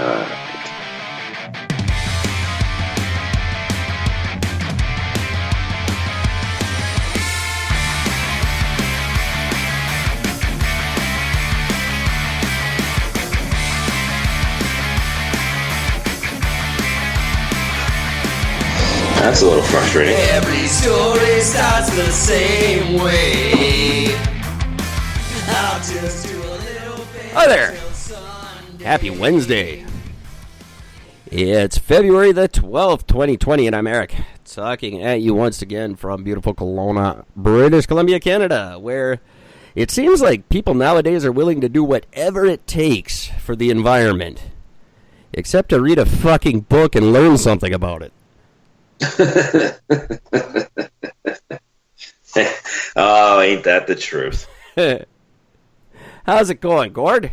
That's a little frustrating. Every story starts the same way. I'll just do a little bit. Hi there. Happy Wednesday. It's February the 12th, 2020, and I'm Eric, talking at you once again from beautiful Kelowna, British Columbia, Canada, where it seems like people nowadays are willing to do whatever it takes for the environment, except to read a fucking book and learn something about it. Oh, ain't that the truth? How's it going, Gord?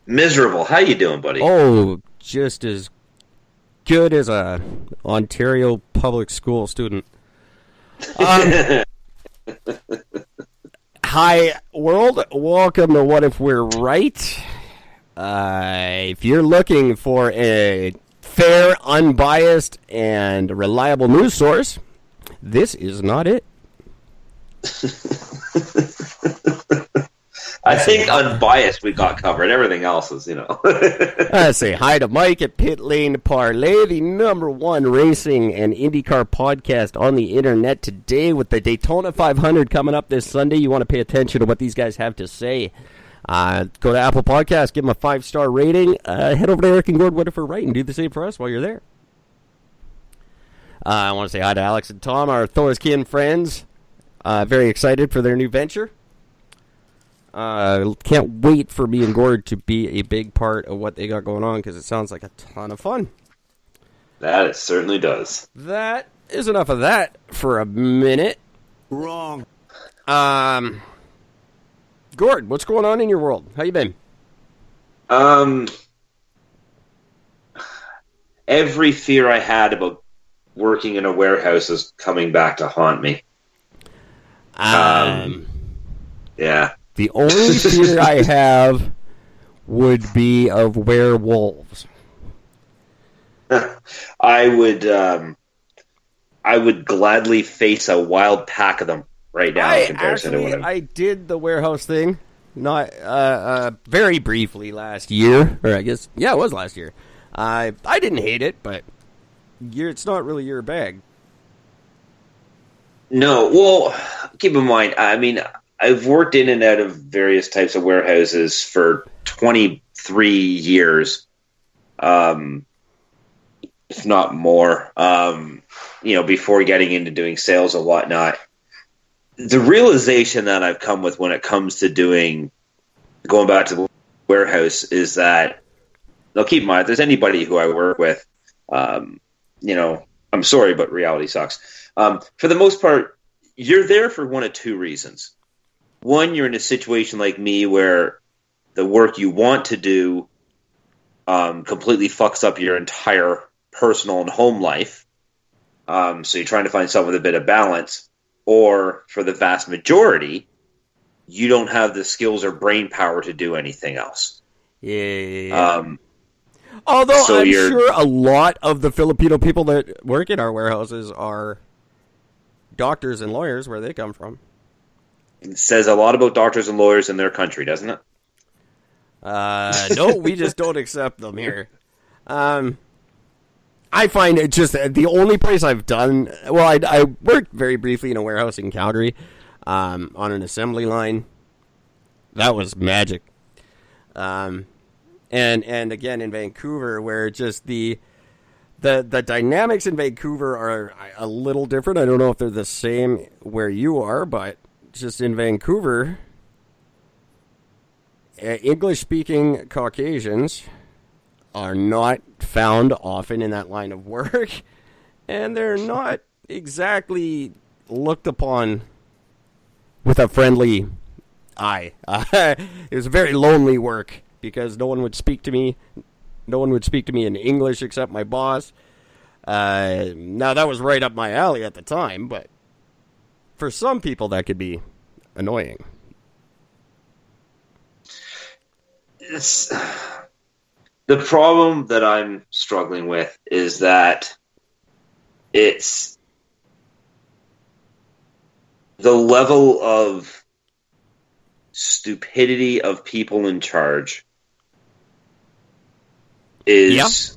Miserable. How you doing, buddy? Oh, just as good as a Ontario public school student. Hi, world. Welcome to What If We're Right. If you're looking for a fair, unbiased, and reliable news source, this is not it. I think unbiased we got covered. Everything else is, I say hi to Mike at Pitlane Parley, the #1 racing and IndyCar podcast on the internet today with the Daytona 500 coming up this Sunday. You want to pay attention to what these guys have to say. Go to Apple Podcasts, give them a 5-star rating. Head over to Eric and Gord, What If We're Right, and do the same for us while you're there. I want to say hi to Alex and Tom, our Thor's kin friends. Very excited for their new venture. Can't wait for me and Gord to be a big part of what they got going on, because it sounds like a ton of fun. That it certainly does. That is enough of that for a minute. Wrong. Gord, what's going on in your world? How you been? Every fear I had about working in a warehouse is coming back to haunt me. Yeah. The only fear I have would be of werewolves. I would gladly face a wild pack of them right now in comparison to what I did the warehouse thing, not very briefly last year, or I guess it was last year. I didn't hate it, but it's not really your bag. No, well, keep in mind, I mean, I've worked in and out of various types of warehouses for 23 years, if not more, before getting into doing sales and whatnot. The realization that I've come with when it comes to going back to the warehouse is that, now keep in mind, if there's anybody who I work with, I'm sorry, but reality sucks. For the most part, you're there for one of two reasons. One, you're in a situation like me where the work you want to do completely fucks up your entire personal and home life. So you're trying to find something with a bit of balance. Or for the vast majority, you don't have the skills or brain power to do anything else. Yeah. Although so I'm sure a lot of the Filipino people that work in our warehouses are doctors and lawyers where they come from. It says a lot about doctors and lawyers in their country, doesn't it? No, we just don't accept them here. I find it just the only place I've done. Well, I worked very briefly in a warehouse in Calgary, on an assembly line. That was magic. And again in Vancouver, where just the dynamics in Vancouver are a little different. I don't know if they're the same where you are, but just in Vancouver, English-speaking Caucasians are not found often in that line of work, and they're not exactly looked upon with a friendly eye. It was very lonely work because no one would speak to me. No one would speak to me in English except my boss. Now, that was right up my alley at the time, but for some people that could be annoying. The problem that I'm struggling with is that it's the level of stupidity of people in charge is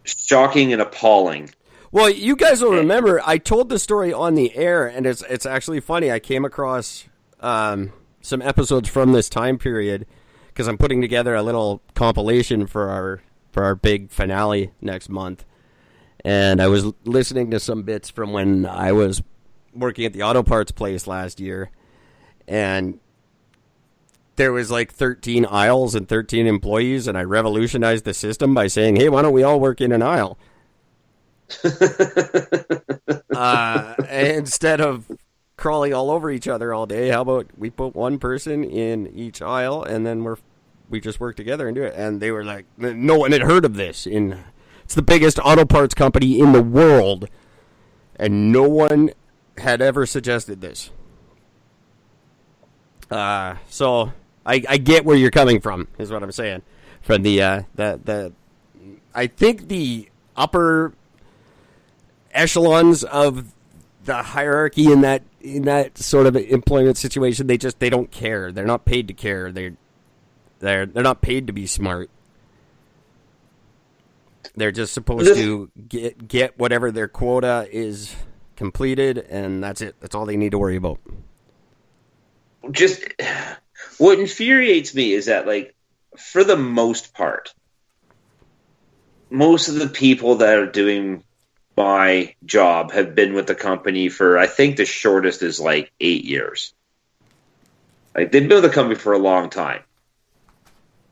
shocking and appalling. Well, you guys will remember I told the story on the air, and it's actually funny. I came across some episodes from this time period because I'm putting together a little compilation for our big finale next month. And I was listening to some bits from when I was working at the auto parts place last year, and there was like 13 aisles and 13 employees, and I revolutionized the system by saying, hey, why don't we all work in an aisle? Instead of crawling all over each other all day, how about we put one person in each aisle, and then we just work together and do it. And they were like, no one had heard of this. It's the biggest auto parts company in the world, and no one had ever suggested this. So I get where you're coming from, is what I'm saying. From the I think the upper echelons of the hierarchy in that sort of employment situation, they don't care. They're not paid to care. They're not paid to be smart. They're just supposed to get whatever their quota is completed, and that's it. That's all they need to worry about. Just what infuriates me is that, like, for the most part, most of the people that are doing my job have been with the company for, I think the shortest is like 8 years. Like, they've been with the company for a long time.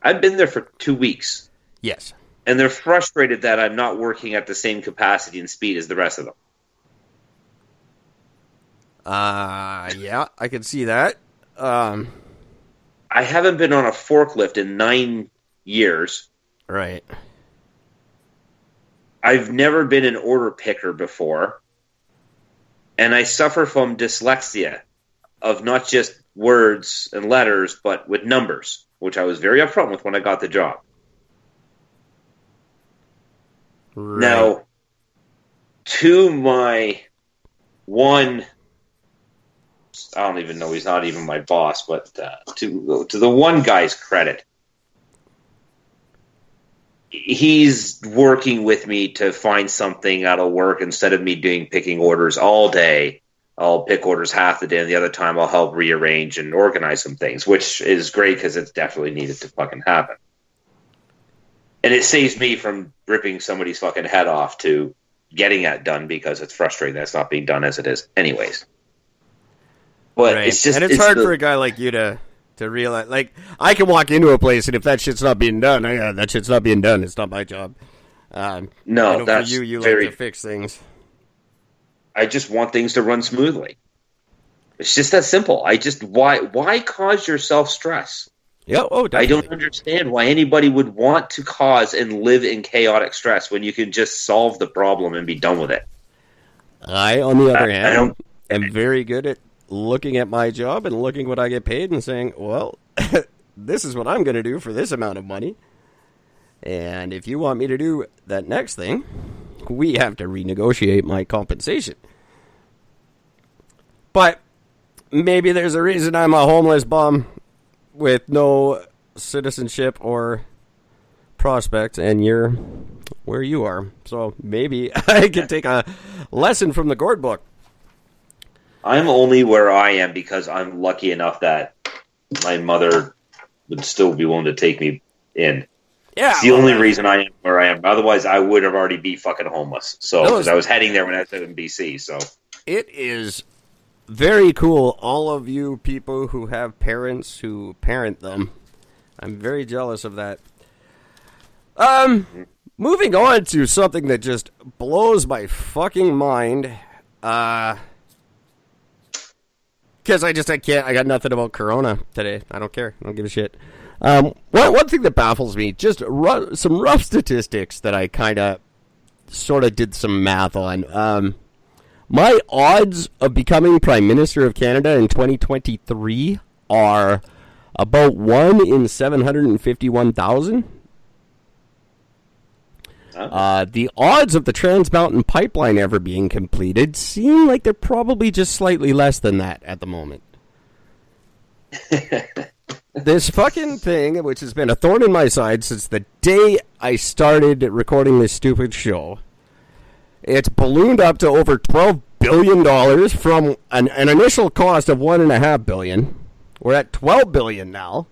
I've been there for 2 weeks. Yes. And they're frustrated that I'm not working at the same capacity and speed as the rest of them. Yeah, I can see that. I haven't been on a forklift in 9 years. Right. I've never been an order picker before. And I suffer from dyslexia of not just words and letters, but with numbers, which I was very upfront with when I got the job. Right. Now, to my one, I don't even know, he's not even my boss, but to the one guy's credit, he's working with me to find something that'll work instead of me picking orders all day. I'll pick orders half the day, and the other time I'll help rearrange and organize some things, which is great because it's definitely needed to fucking happen. And it saves me from ripping somebody's fucking head off to getting that done because it's frustrating that it's not being done as it is anyways. But right. It's just... And it's hard for a guy like you to realize... Like, I can walk into a place, and if that shit's not being done, that shit's not being done. It's not my job. No, that's for you very... like to fix things. I just want things to run smoothly. It's just that simple. Why cause yourself stress? Yeah, definitely. I don't understand why anybody would want to cause and live in chaotic stress when you can just solve the problem and be done with it. I, on the other hand, am very good at looking at my job and looking what I get paid and saying, well, this is what I'm going to do for this amount of money. And if you want me to do that next thing, we have to renegotiate my compensation. But maybe there's a reason I'm a homeless bum with no citizenship or prospects, and you're where you are. So maybe I can take a lesson from the Gord book. I'm only where I am because I'm lucky enough that my mother would still be willing to take me in. Yeah, it's the only reason I am where I am. Otherwise, I would have already be fucking homeless. So, because I was heading there when I was in BC. So it is very cool, all of you people who have parents who parent them. I'm very jealous of that. Moving on to something that just blows my fucking mind. Because I got nothing about Corona today. I don't care. I don't give a shit. One thing that baffles me, just some rough statistics that I sort of did some math on. My odds of becoming Prime Minister of Canada in 2023 are about 1 in 751,000. The odds of the Trans Mountain Pipeline ever being completed seem like they're probably just slightly less than that at the moment. This fucking thing, which has been a thorn in my side since the day I started recording this stupid show, it's ballooned up to over $12 billion from an initial cost of $1.5 billion. We're at $12 billion now.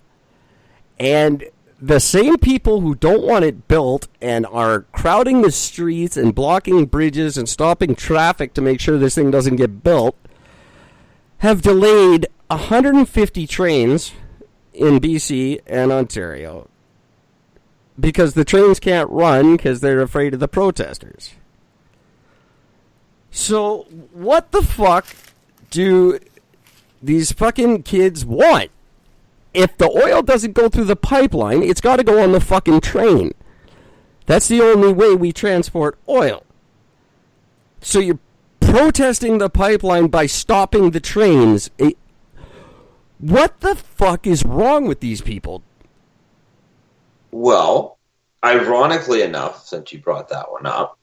And the same people who don't want it built and are crowding the streets and blocking bridges and stopping traffic to make sure this thing doesn't get built have delayed 150 trains in BC and Ontario because the trains can't run because they're afraid of the protesters. So what the fuck do these fucking kids want? If the oil doesn't go through the pipeline, it's got to go on the fucking train. That's the only way we transport oil. So you're protesting the pipeline by stopping the trains. What the fuck is wrong with these people? Well, ironically enough, since you brought that one up,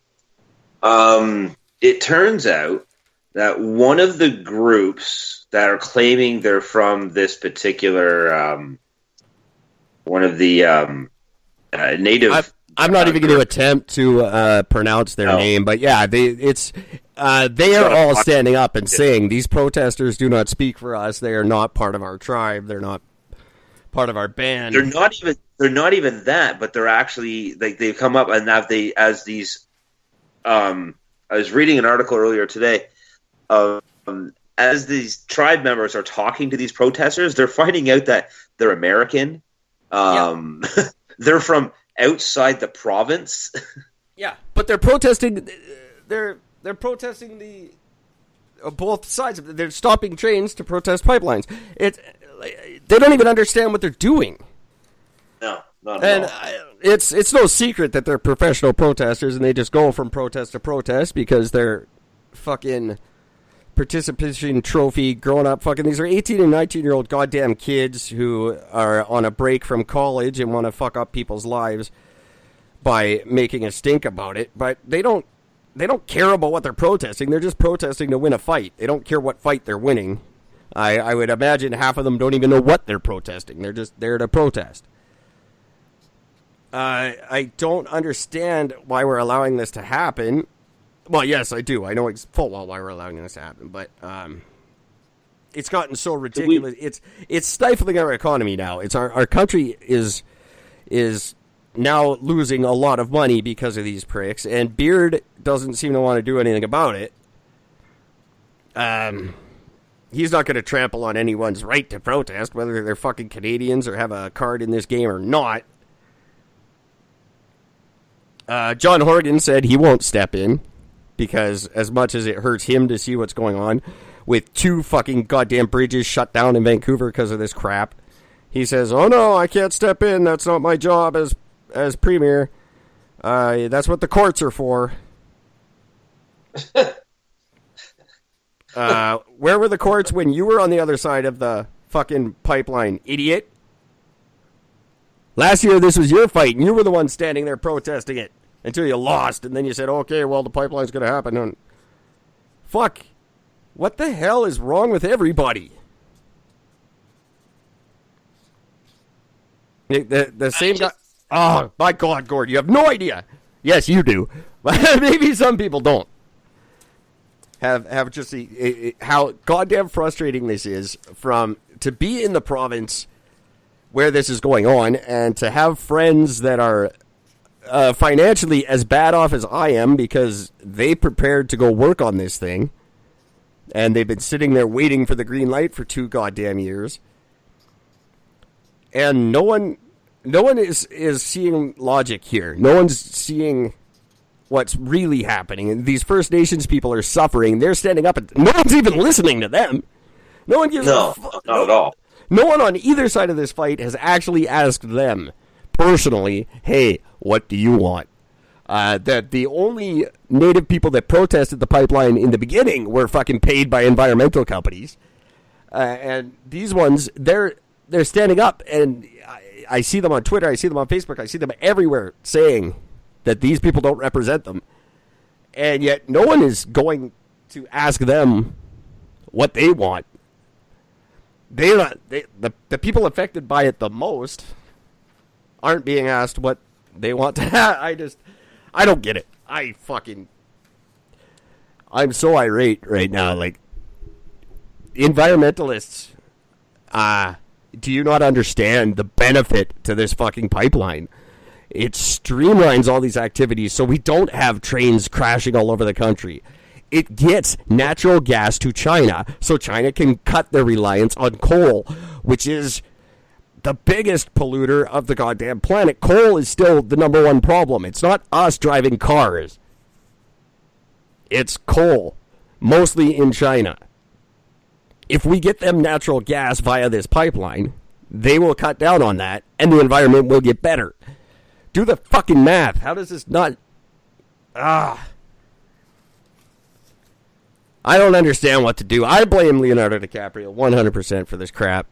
it turns out that one of the groups that are claiming they're from this particular one of the native... I'm not even going to attempt to pronounce their name, but yeah, they are all standing up and saying these protesters do not speak for us. They are not part of our tribe. They're not part of our band. They're not even that, but they're actually like they've come up and have they as these. I was reading an article earlier today. As these tribe members are talking to these protesters, they're finding out that they're American. They're from outside the province. Yeah, but they're protesting. They're protesting the both sides of it. They're stopping trains to protest pipelines. They don't even understand what they're doing. No, not at all. It's no secret that they're professional protesters and they just go from protest to protest because they're fucking participation trophy grown up fucking. These are 18 and 19-year-old goddamn kids who are on a break from college and want to fuck up people's lives by making a stink about it. But they don't care about what they're protesting. They're just protesting to win a fight. They don't care what fight they're winning. I would imagine half of them don't even know what they're protesting. They're just there to protest. I don't understand why we're allowing this to happen. Well, yes, I do. I know full well why we're allowing this to happen, but it's gotten so ridiculous. It's stifling our economy now. It's our country is now losing a lot of money because of these pricks, and Beard doesn't seem to want to do anything about it. He's not going to trample on anyone's right to protest, whether they're fucking Canadians or have a card in this game or not. John Horgan said he won't step in because as much as it hurts him to see what's going on with 2 fucking goddamn bridges shut down in Vancouver because of this crap, he says, oh no, I can't step in. That's not my job as premier. That's what the courts are for. Where were the courts when you were on the other side of the fucking pipeline, idiot? Last year, this was your fight, and you were the one standing there protesting it until you lost, and then you said, okay, well, the pipeline's going to happen. And fuck. What the hell is wrong with everybody? The same guy... Oh, my God, Gord, you have no idea. Yes, you do. But maybe some people don't. Have just how goddamn frustrating this is to be in the province where this is going on and to have friends that are financially as bad off as I am because they prepared to go work on this thing and they've been sitting there waiting for the green light for 2 goddamn years, and no one is seeing logic here. No one's seeing what's really happening. And these First Nations people are suffering. They're standing up and no one's even listening to them. No one gives a fuck. Not at all. No one on either side of this fight has actually asked them personally, hey, what do you want? That the only native people that protested the pipeline in the beginning were fucking paid by environmental companies. And these ones, they're standing up, and I see them on Twitter, I see them on Facebook, I see them everywhere saying that these people don't represent them. And yet no one is going to ask them what they want. The people affected by it the most aren't being asked what they want to have. I don't get it. I'm so irate right now. Like, environmentalists, do you not understand the benefit to this fucking pipeline? It streamlines all these activities so we don't have trains crashing all over the country. It gets natural gas to China so China can cut their reliance on coal, which is the biggest polluter of the goddamn planet. Coal is still the number one problem. It's not us driving cars. It's coal, mostly in China. If we get them natural gas via this pipeline, they will cut down on that, and the environment will get better. Do the fucking math. How does this not... I don't understand what to do. I blame Leonardo DiCaprio 100% for this crap.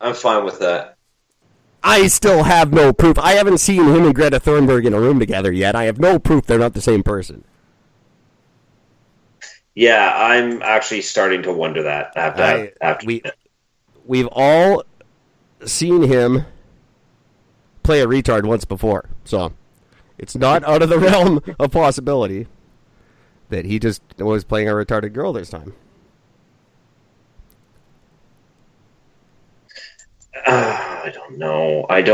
I'm fine with that. I still have no proof. I haven't seen him and Greta Thunberg in a room together yet. I have no proof they're not the same person. Yeah, I'm actually starting to wonder that. We've all seen him play a retard once before, so it's not out of the realm of possibility that he just was playing a retarded girl this time. I don't know. I'm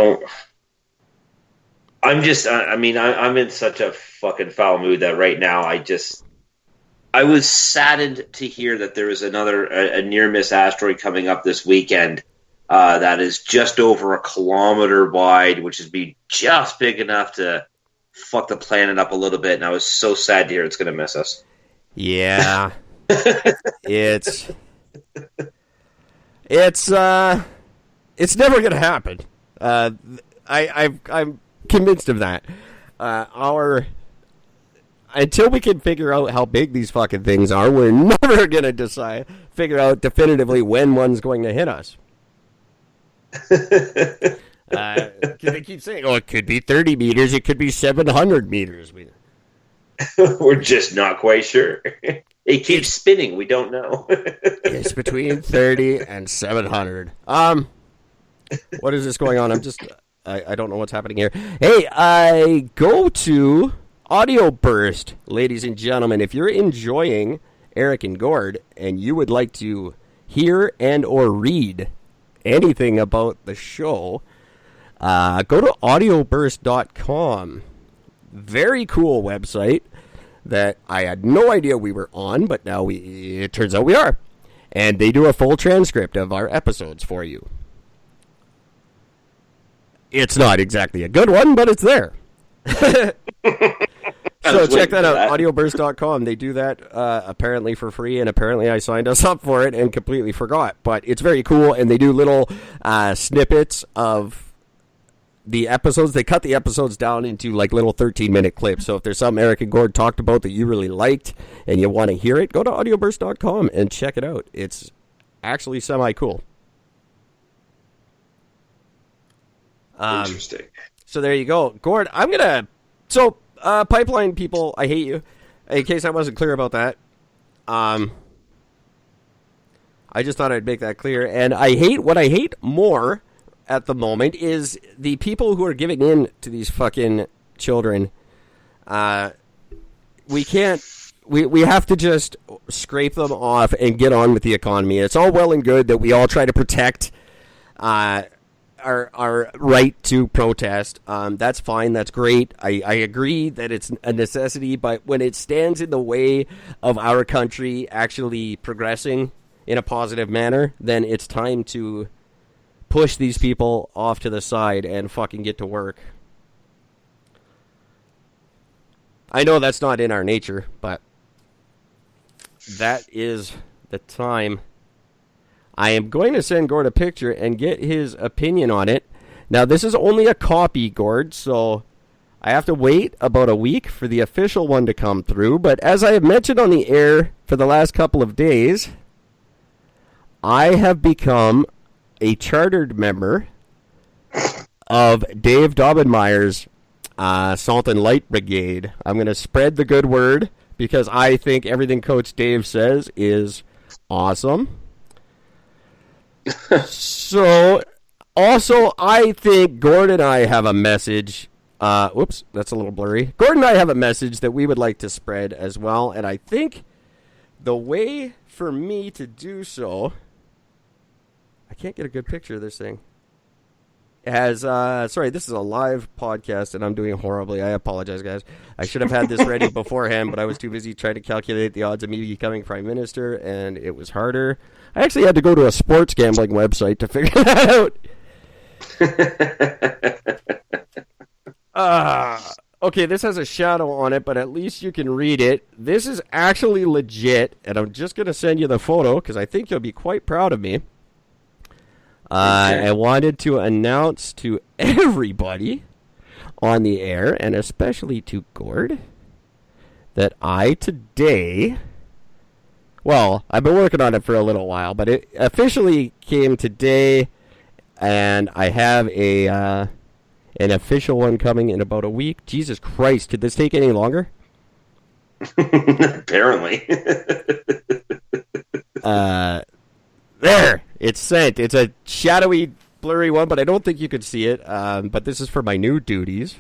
in such a fucking foul mood that right now I was saddened to hear that there was a near-miss asteroid coming up this weekend that is just over 1 kilometer wide, which is just big enough to fuck the planet up a little bit, and I was so sad to hear it's going to miss us. Yeah. It's never going to happen. I'm convinced of that. Until we can figure out how big these fucking things are, we're never going to figure out definitively when one's going to hit us. They keep saying, it could be 30 meters, it could be 700 meters. We're just not quite sure. It keeps spinning, we don't know. It's between 30 and 700. What is this going on? I don't know what's happening here. Hey, I go to Audio Burst, ladies and gentlemen. If you're enjoying Eric and Gord and you would like to hear and or read anything about the show, go to audioburst.com. Very cool website that I had no idea we were on, but now it turns out we are. And they do a full transcript of our episodes for you. It's not exactly a good one, but it's there. So check that out, audioburst.com. They do that apparently for free, and apparently I signed us up for it and completely forgot. But it's very cool, and they do little snippets of the episodes. They cut the episodes down into like little 13-minute clips. So if there's something Eric and Gord talked about that you really liked and you want to hear it, go to audioburst.com and check it out. It's actually semi-cool. Interesting. So there you go. Gord, I'm going to... So, pipeline people, I hate you. In case I wasn't clear about that. I just thought I'd make that clear. And what I hate more at the moment is the people who are giving in to these fucking children. We have to just scrape them off and get on with the economy. It's all well and good that we all try to protect our right to protest. That's fine. That's great. I agree that it's a necessity, but when it stands in the way of our country actually progressing in a positive manner, then it's time to push these people off to the side and fucking get to work. I know that's not in our nature, but that is the time. I am going to send Gord a picture and get his opinion on it. Now, this is only a copy, Gord, so I have to wait about a week for the official one to come through. But as I have mentioned on the air for the last couple of days, I have become a chartered member of Dave Daubenmire's Salt and Light Brigade. I'm going to spread the good word because I think everything Coach Dave says is awesome. So, also, I think Gordon and I have a message. Whoops, that's a little blurry. Gordon and I have a message that we would like to spread as well, and I think the way for me to do so, I can't get a good picture of this thing. It has, sorry, this is a live podcast, and I'm doing horribly. I apologize, guys. I should have had this ready beforehand, but I was too busy trying to calculate the odds of me becoming Prime Minister, and it was harder. I actually had to go to a sports gambling website to figure that out. Okay, this has a shadow on it, but at least you can read it. This is actually legit, and I'm just going to send you the photo because I think you'll be quite proud of me. I wanted to announce to everybody on the air, and especially to Gord, that I today... Well, I've been working on it for a little while, but it officially came today, and I have an official one coming in about a week. Jesus Christ, could this take any longer? Apparently. There, it's sent. It's a shadowy, blurry one, but I don't think you could see it. But this is for my new duties.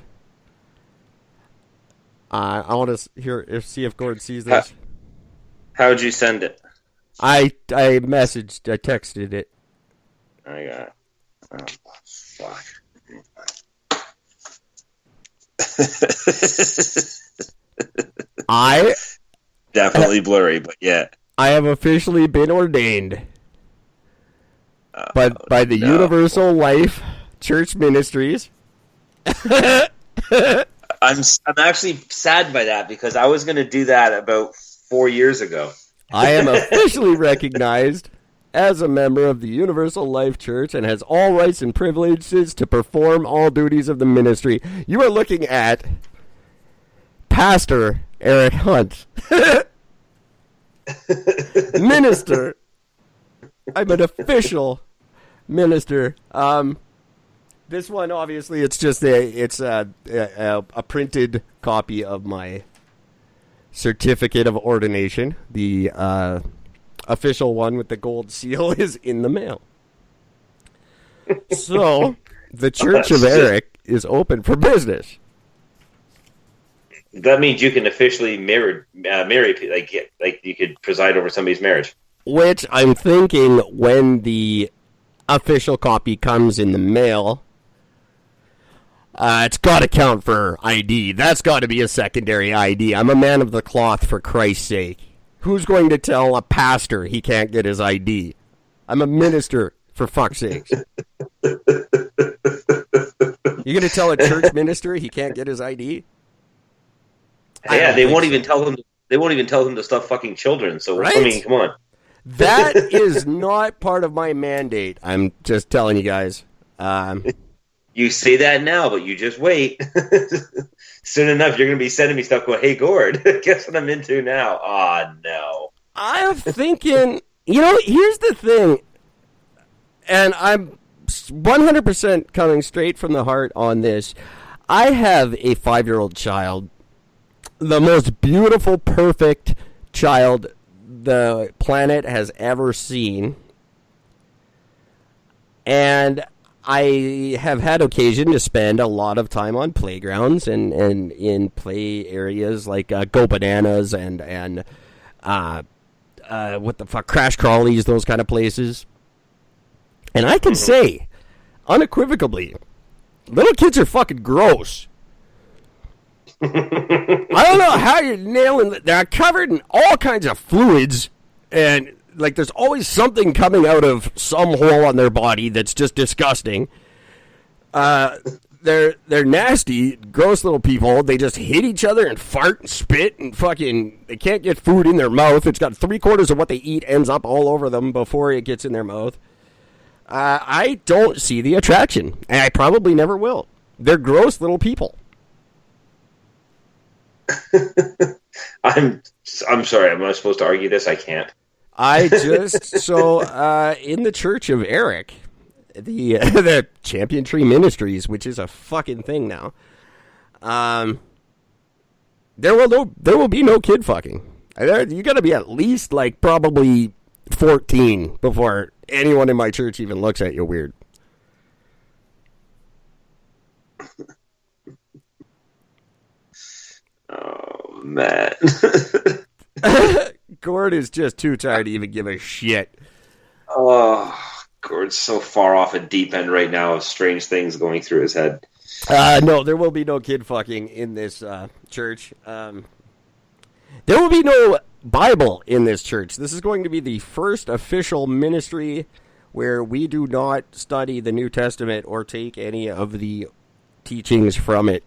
I want to see if Gord sees this. How'd you send it? I messaged, I texted it. I got it. Oh, fuck. I Definitely blurry, but yeah. I have officially been ordained by the Universal Life Church Ministries. I'm actually sad by that because I was going to do that about 4 years ago. I am officially recognized as a member of the Universal Life Church and has all rights and privileges to perform all duties of the ministry. You are looking at Pastor Eric Hunt. Minister. I'm an official minister. This one, obviously, it's just a printed copy of my certificate of ordination. The official one with the gold seal is in the mail. So, the Church of Eric is open for business. That means you can officially marry, like you could preside over somebody's marriage. Which I'm thinking when the official copy comes in the mail, it's got to count for ID. That's got to be a secondary ID. I'm a man of the cloth, for Christ's sake. Who's going to tell a pastor he can't get his ID? I'm a minister, for fuck's sake. You going to tell a church minister he can't get his ID? Yeah, they won't even tell him. They won't even tell him to stop fucking children. So right? I mean, come on. That is not part of my mandate. I'm just telling you guys. You say that now, but you just wait. Soon enough, you're going to be sending me stuff going, hey, Gord, guess what I'm into now? Oh, no. I'm thinking, here's the thing, and I'm 100% coming straight from the heart on this. I have a 5-year-old child, the most beautiful, perfect child the planet has ever seen. And I have had occasion to spend a lot of time on playgrounds and in play areas like Go Bananas and what the fuck, Crash Crawlies, those kind of places. And I can say, unequivocally, little kids are fucking gross. I don't know how you're nailing it. They're covered in all kinds of fluids, and like there's always something coming out of some hole on their body that's just disgusting. They're nasty, gross little people. They just hit each other and fart and spit and fucking. They can't get food in their mouth. It's got 3/4 of what they eat ends up all over them before it gets in their mouth. I don't see the attraction, and I probably never will. They're gross little people. I'm sorry. Am I supposed to argue this? I can't. In the Church of Eric, the Champion Tree Ministries, which is a fucking thing now. There will be no kid fucking. You got to be at least like probably 14 before anyone in my church even looks at you weird. Oh man. Gord is just too tired to even give a shit. Oh, Gord's so far off a deep end right now of strange things going through his head. No, there will be no kid fucking in this church. There will be no Bible in this church. This is going to be the first official ministry where we do not study the New Testament or take any of the teachings from it.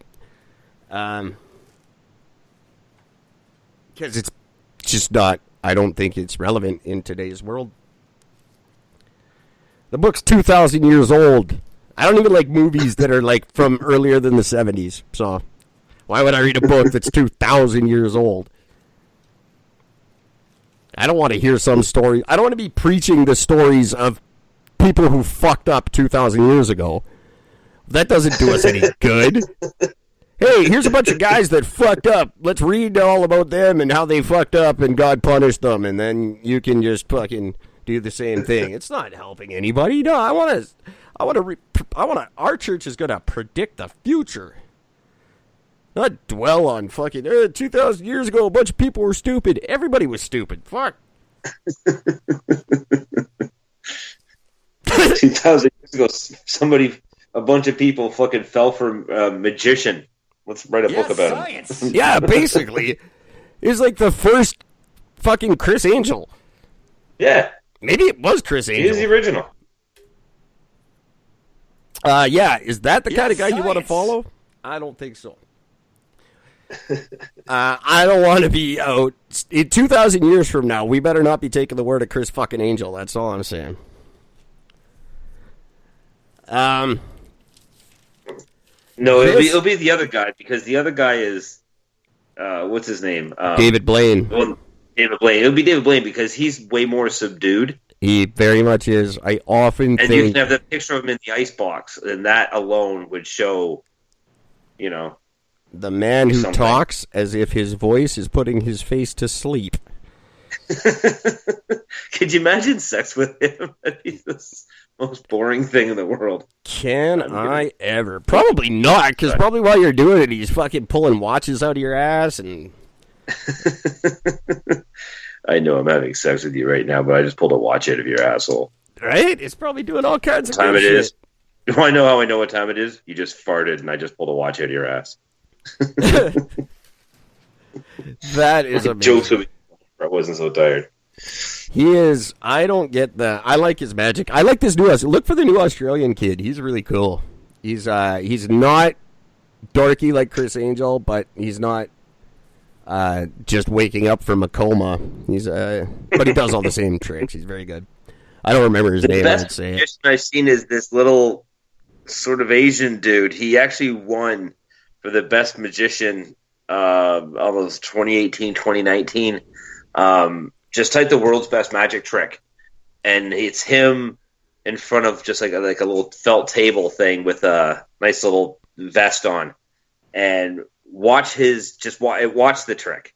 Because it's just not, I don't think it's relevant in today's world. The book's 2,000 years old. I don't even like movies that are like from earlier than the 70s. So why would I read a book that's 2,000 years old? I don't want to hear some story. I don't want to be preaching the stories of people who fucked up 2,000 years ago. That doesn't do us any good. Hey, here's a bunch of guys that fucked up. Let's read all about them and how they fucked up and God punished them, and then you can just fucking do the same thing. It's not helping anybody. No, our church is going to predict the future. Not dwell on fucking 2,000 years ago a bunch of people were stupid. Everybody was stupid. Fuck. 2,000 years ago, a bunch of people fucking fell for a magician. Let's write a book about science. him. Yeah, basically. It's like the first fucking Chris Angel. Yeah. Maybe it was Chris Angel. He is the original. Yeah, is that the kind of guy you want to science. follow? I don't think so. I don't want to be out. In 2,000 years from now, we better not be taking the word of Chris fucking Angel. That's all I'm saying. No, Chris? it'll be the other guy, because the other guy is, what's his name? David Blaine. Well, David Blaine. It'll be David Blaine because he's way more subdued. He very much is. I often And you think... can have the picture of him in the icebox, and that alone would show, the man who something. talks as if his voice is putting his face to sleep. Could you imagine sex with him? That'd be the most boring thing in the world. Can I ever? Probably not, because probably while you're doing it, he's fucking pulling watches out of your ass and... I know I'm having sex with you right now, but I just pulled a watch out of your asshole. Right? It's probably doing all kinds of What time good it is? shit. Do I know how I know what time it is? You just farted, and I just pulled a watch out of your ass. That is amazing. Jokes with me. I wasn't so tired. He is. I don't get the. I like his magic. I like this new. Look for the new Australian kid. He's really cool. He's not dorky like Chris Angel, but he's not just waking up from a coma. But he does all the same tricks. He's very good. I don't remember his name. I'd say it. magician I've seen is this little sort of Asian dude. He actually won for the best magician almost 2018, 2019. Just type the world's best magic trick, and it's him in front of just like a little felt table thing with a nice little vest on, and watch the trick,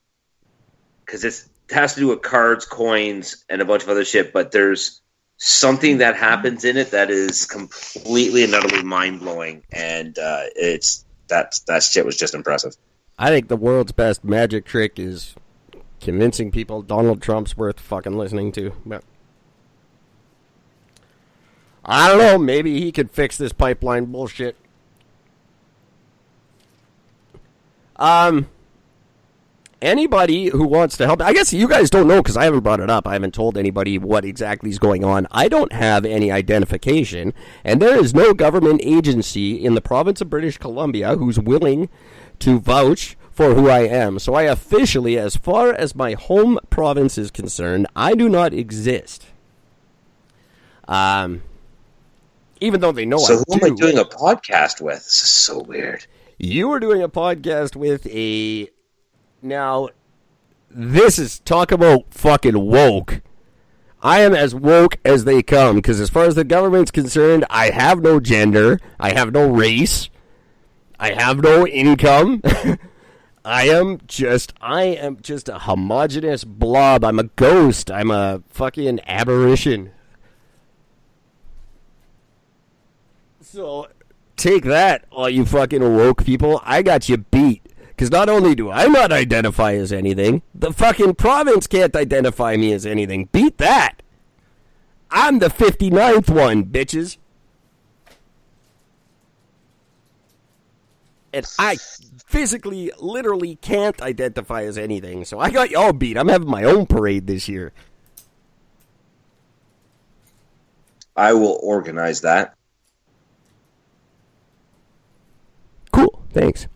because it has to do with cards, coins, and a bunch of other shit. But there's something that happens in it that is completely and utterly mind blowing, and that shit was just impressive. I think the world's best magic trick is convincing people Donald Trump's worth fucking listening to. But I don't know. Maybe he could fix this pipeline bullshit. Anybody who wants to help, I guess you guys don't know because I haven't brought it up. I haven't told anybody what exactly is going on. I don't have any identification, and there is no government agency in the province of British Columbia who's willing to vouch for who I am. So I officially, as far as my home province is concerned, I do not exist. Even though they know I do. So who am I doing a podcast with? This is so weird. You were doing a podcast with a... Now, this is... Talk about fucking woke. I am as woke as they come, because as far as the government's concerned, I have no gender. I have no race. I have no income. I am just a homogeneous blob. I'm a ghost. I'm a fucking aberration. So, take that, all you fucking woke people. I got you beat. Because not only do I not identify as anything, the fucking province can't identify me as anything. Beat that. I'm the 59th one, bitches. And I physically, literally can't identify as anything. So I got y'all beat. I'm having my own parade this year. I will organize that. Cool. Thanks.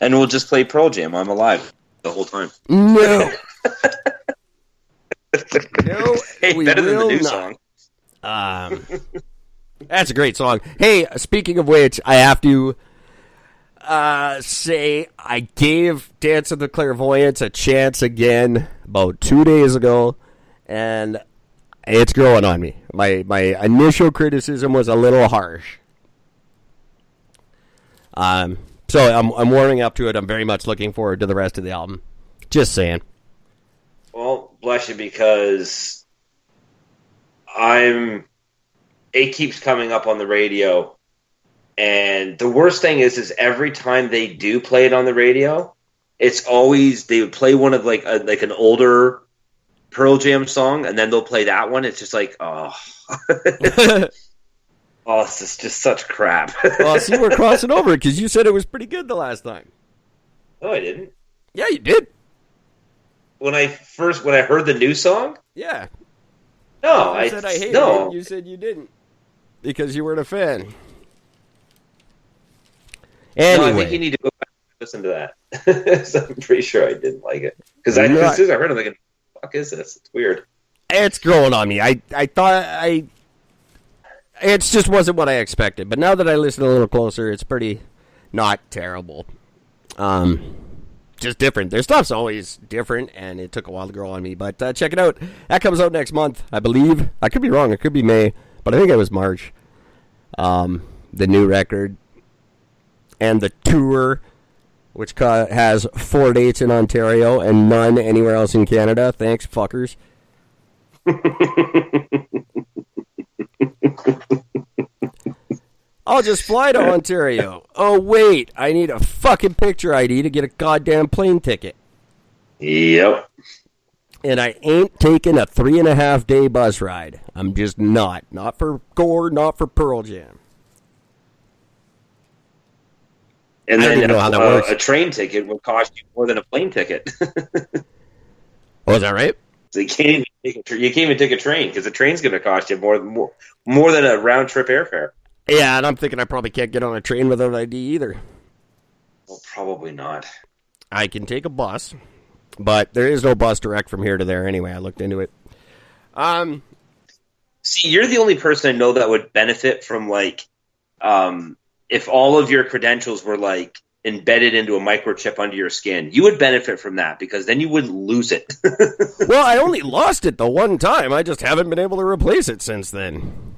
And we'll just play Pearl Jam. I'm alive the whole time. No. No, hey, we better than the will new not. song. That's a great song. Hey, speaking of which, I have to say I gave Dance of the Clairvoyants a chance again about 2 days ago, and it's growing on me. My initial criticism was a little harsh. So I'm warming up to it. I'm very much looking forward to the rest of the album. Just saying. Well, bless you, because it keeps coming up on the radio, and the worst thing is every time they do play it on the radio, it's always they would play one of like an older Pearl Jam song, and then they'll play that one. It's just like, oh, oh, this is just such crap. Well, see, we're crossing over because you said it was pretty good the last time. No, I didn't. Yeah, you did. When I heard the new song, Yeah. no, I said I hated no. it. You said you didn't because you weren't a fan. Anyway, No, I think you need to go back and listen to that. So I'm pretty sure I didn't like it because as soon as I heard it, I'm like, "What the fuck is this? It's weird." it's growing on me. I thought it just wasn't what I expected. But now that I listen a little closer, it's pretty not terrible. Just different. Their stuff's always different, and it took a while to grow on me. But check it out. That comes out next month, I believe. I could be wrong. It could be May, but I think it was March. The new record and the tour, which has 4 dates in Ontario and none anywhere else in Canada. Thanks, fuckers. I'll just fly to Ontario. Oh, wait. I need a fucking picture ID to get a goddamn plane ticket. Yep. And I ain't taking a 3.5 day bus ride. I'm just not. Not for Gore, not for Pearl Jam. And I don't then even know how that works. A train ticket will cost you more than a plane ticket. Oh, is that right? So you can't even take a train because the train's going to cost you more than a round trip airfare. Yeah, and I'm thinking I probably can't get on a train without ID either. Well, probably not. I can take a bus, but there is no bus direct from here to there anyway. I looked into it. See, you're the only person I know that would benefit from, like, if all of your credentials were, like, embedded into a microchip under your skin. You would benefit from that because then you wouldn't lose it. Well, I only lost it the one time. I just haven't been able to replace it since then.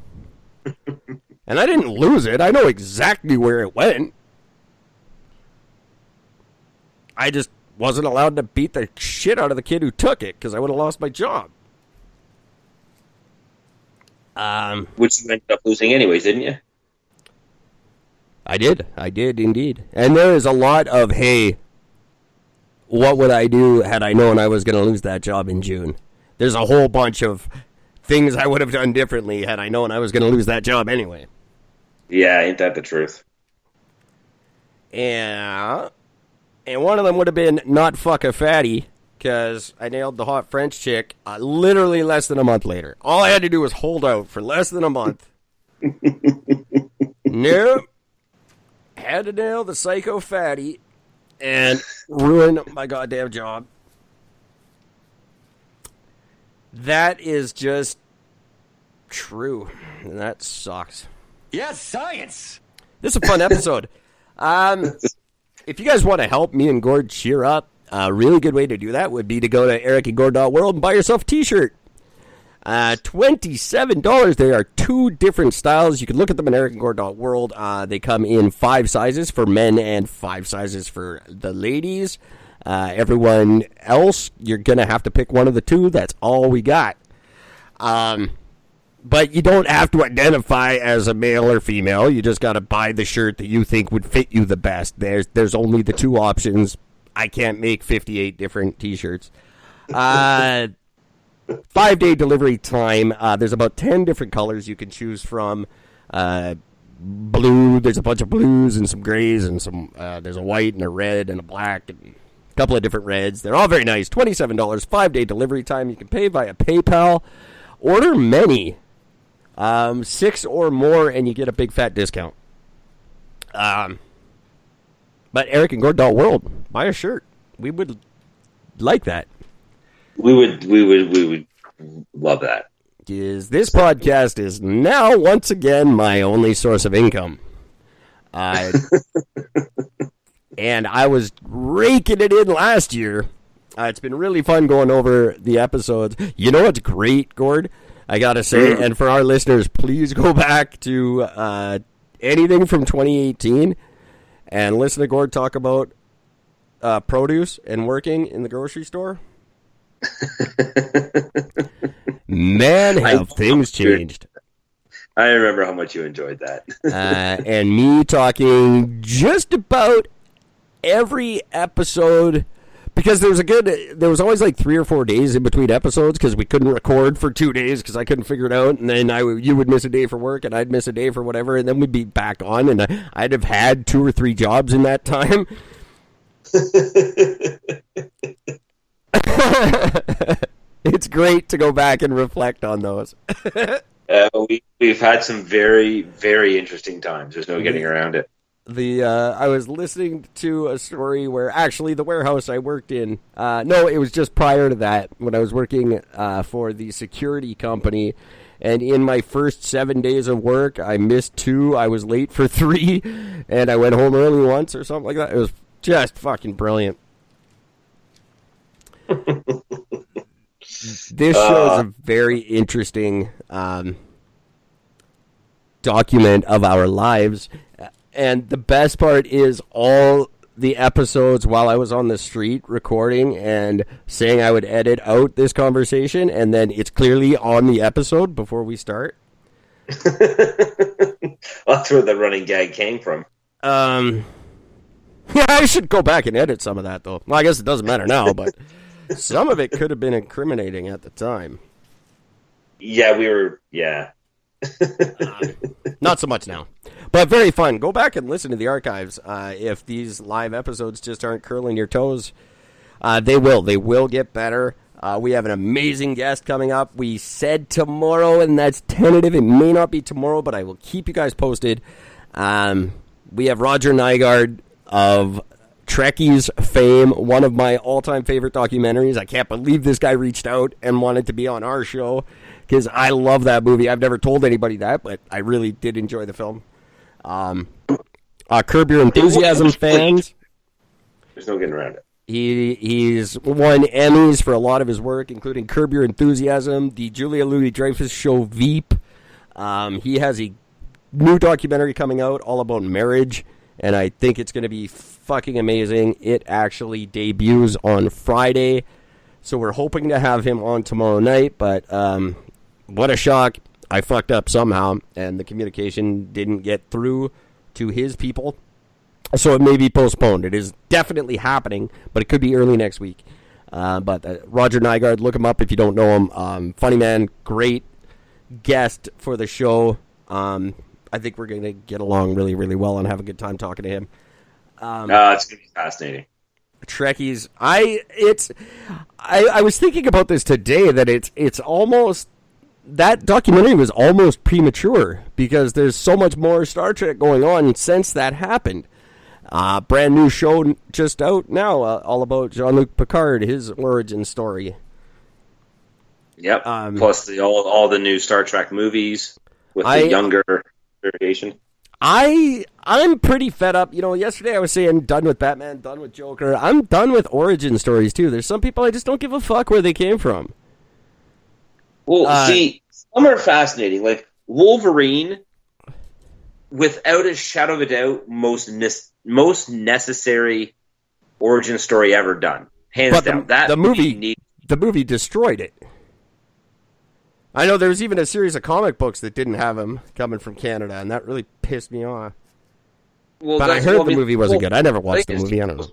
And I didn't lose it. I know exactly where it went. I just wasn't allowed to beat the shit out of the kid who took it because I would have lost my job. Which you ended up losing anyways, didn't you? I did indeed. And there is a lot of, hey, what would I do had I known I was going to lose that job in June? There's a whole bunch of things I would have done differently had I known I was going to lose that job anyway. Yeah, ain't that the truth? Yeah. And one of them would have been not fuck a fatty, because I nailed the hot French chick literally less than a month later. All I had to do was hold out for less than a month. Nope. Had to nail the psycho fatty and ruin my goddamn job. That is just true. And that sucks. Yes, science. This is a fun episode. If you guys want to help me and Gord cheer up, a really good way to do that would be to go to ericandgord.world and buy yourself a t-shirt. $27. There are 2 different styles. You can look at them at ericandgord.world. They come in 5 sizes for men and 5 sizes for the ladies. Everyone else, you're going to have to pick one of the 2. That's all we got. But you don't have to identify as a male or female. You just got to buy the shirt that you think would fit you the best. There's only the 2 options. I can't make 58 different T-shirts. 5-day delivery time. There's about 10 different colors you can choose from. Blue, there's a bunch of blues and some grays and some. There's a white and a red and a black and a couple of different reds. They're all very nice. $27, 5-day delivery time. You can pay via PayPal. Order many, 6 or more, and you get a big fat discount. But ericandgord.world, buy a shirt. We would like that. We would love that. This podcast is now once again my only source of income. And I was raking it in last year. It's been really fun going over the episodes. You know what's great, Gord? I gotta say, and for our listeners, please go back to anything from 2018 and listen to Gord talk about produce and working in the grocery store. Man, have things changed. I remember how much you enjoyed that. And me talking just about every episode, because there was always like 3 or 4 days in between episodes because we couldn't record for 2 days because I couldn't figure it out, and then you would miss a day for work and I'd miss a day for whatever, and then we'd be back on, and I'd have had 2 or 3 jobs in that time. It's great to go back and reflect on those. We've had some very, very interesting times. There's no getting around it. I was listening to a story where actually the warehouse I worked in, no, it was just prior to that when I was working for the security company, and in my first 7 days of work, I missed 2, I was late for 3, and I went home early once or something like that. It was just fucking brilliant. This show is a very interesting document of our lives. And the best part is all the episodes while I was on the street recording and saying I would edit out this conversation, and then it's clearly on the episode before we start. That's where the running gag came from. Yeah, I should go back and edit some of that, though. Well, I guess it doesn't matter now, but some of it could have been incriminating at the time. Yeah, we were, yeah. Not so much now. But very fun. Go back and listen to the archives. If these live episodes just aren't curling your toes, they will. They will get better. We have an amazing guest coming up. We said tomorrow, and that's tentative. It may not be tomorrow, but I will keep you guys posted. We have Roger Nygard of Trekkies fame, one of my all-time favorite documentaries. I can't believe this guy reached out and wanted to be on our show because I love that movie. I've never told anybody that, but I really did enjoy the film. Curb Your Enthusiasm fans. There's no getting around it. He's won Emmys for a lot of his work, including Curb Your Enthusiasm, the Julia Louis-Dreyfus show Veep. He has a new documentary coming out all about marriage, and I think it's going to be fucking amazing. It actually debuts on Friday, so we're hoping to have him on tomorrow night, but what a shock. I fucked up somehow, and the communication didn't get through to his people, so it may be postponed. It is definitely happening, but it could be early next week. But Roger Nygard, look him up if you don't know him. Funny man, great guest for the show. I think we're going to get along really, really well and have a good time talking to him. It's going to be fascinating. Trekkies. I was thinking about this today, that it's almost... That documentary was almost premature because there's so much more Star Trek going on since that happened. Brand new show just out now, all about Jean-Luc Picard, his origin story. Yep. Plus all the new Star Trek movies with the younger variation. I'm pretty fed up. You know, yesterday I was saying done with Batman, done with Joker. I'm done with origin stories too. There's some people I just don't give a fuck where they came from. Well, see, some are fascinating. Like Wolverine, without a shadow of a doubt, most necessary origin story ever done, hands down. The movie destroyed it. I know there was even a series of comic books that didn't have him coming from Canada, and that really pissed me off. Well, but I heard the movie wasn't good. I never watched the movie. I don't know.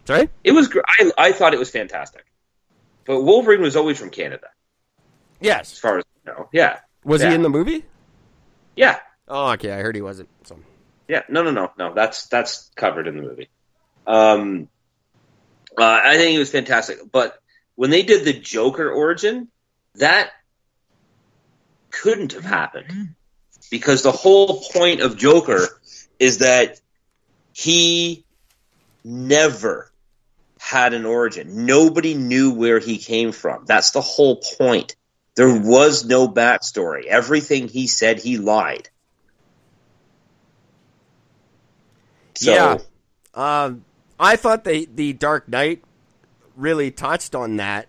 Sorry? It was. I thought it was fantastic. But Wolverine was always from Canada. Yes. As far as I know. Yeah. Was he in the movie? Yeah. Oh, okay. I heard he wasn't. So. Yeah. No. That's covered in the movie. I think it was fantastic. But when they did the Joker origin, that couldn't have happened. Because the whole point of Joker is that he never had an origin. Nobody knew where he came from. That's the whole point. There was no backstory. Everything he said, he lied. So, yeah. I thought the Dark Knight really touched on that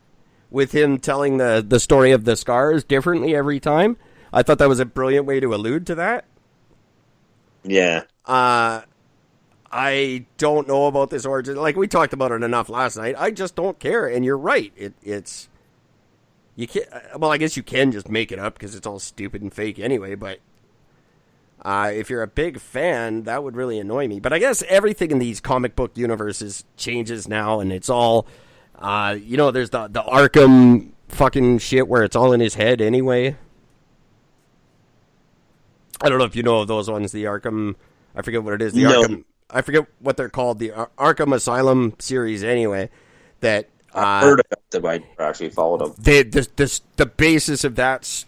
with him telling the story of the scars differently every time. I thought that was a brilliant way to allude to that. Yeah. I don't know about this origin. Like, we talked about it enough last night. I just don't care. And you're right. It's you can't. Well, I guess you can just make it up because it's all stupid and fake anyway. But if you're a big fan, that would really annoy me. But I guess everything in these comic book universes changes now, and it's all, there's the Arkham fucking shit where it's all in his head anyway. I don't know if you know of those ones. The Arkham, I forget what it is. Arkham. I forget what they're called, the Arkham Asylum series anyway, that... I've heard about them, I actually followed them. The basis of that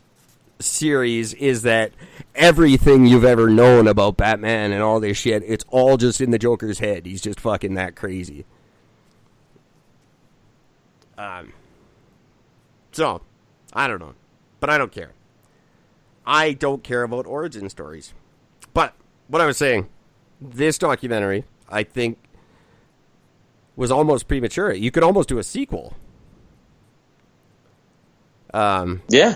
series is that everything you've ever known about Batman and all this shit, it's all just in the Joker's head. He's just fucking that crazy. So, I don't know. But I don't care. I don't care about origin stories. But, what I was saying... This documentary, I think, was almost premature. You could almost do a sequel. Yeah.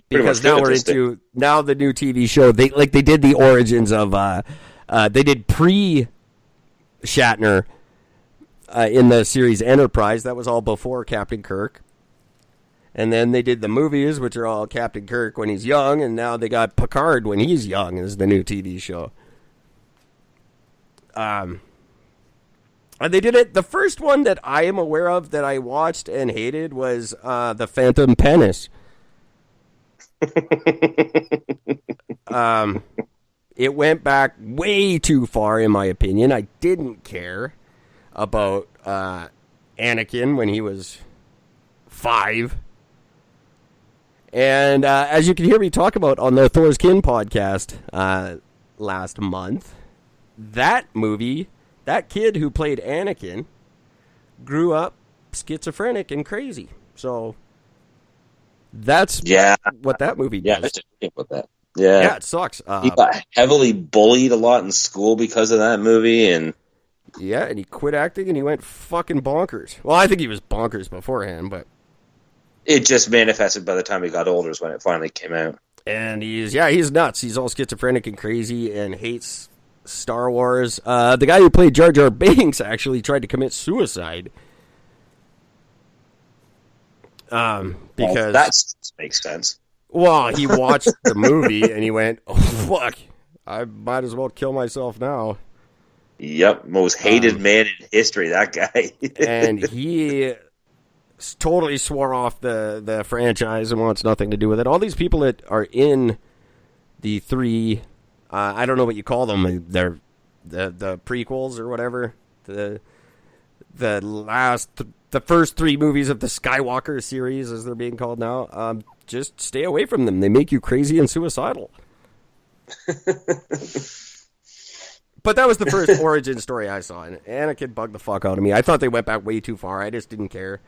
Because now we're into the new TV show. They did the origins of they did pre-Shatner in the series Enterprise. That was all before Captain Kirk. And then they did the movies, which are all Captain Kirk when he's young, and now they got Picard when he's young as the new TV show. And they did it. The first one that I am aware of that I watched and hated was the Phantom Menace. It went back way too far, in my opinion. I didn't care about Anakin when he was 5. And as you can hear me talk about on the Thor's Kin podcast last month, that movie, that kid who played Anakin, grew up schizophrenic and crazy. So that's what that movie does. Yeah, I didn't think about that. Yeah, it sucks. He got heavily bullied a lot in school because of that movie, and and he quit acting and he went fucking bonkers. Well, I think he was bonkers beforehand, but it just manifested by the time he got older is when it finally came out. And he's nuts. He's all schizophrenic and crazy and hates Star Wars. The guy who played Jar Jar Binks actually tried to commit suicide. Because that makes sense. Well, he watched the movie and he went, "Oh fuck! I might as well kill myself now." Yep, most hated man in history. That guy, and he totally swore off the franchise and wants nothing to do with it. All these people that are in the 3. I don't know what you call them. They're the prequels or whatever. The first 3 movies of the Skywalker series, as they're being called now. Just stay away from them. They make you crazy and suicidal. But that was the first origin story I saw, and Anakin bugged the fuck out of me. I thought they went back way too far. I just didn't care.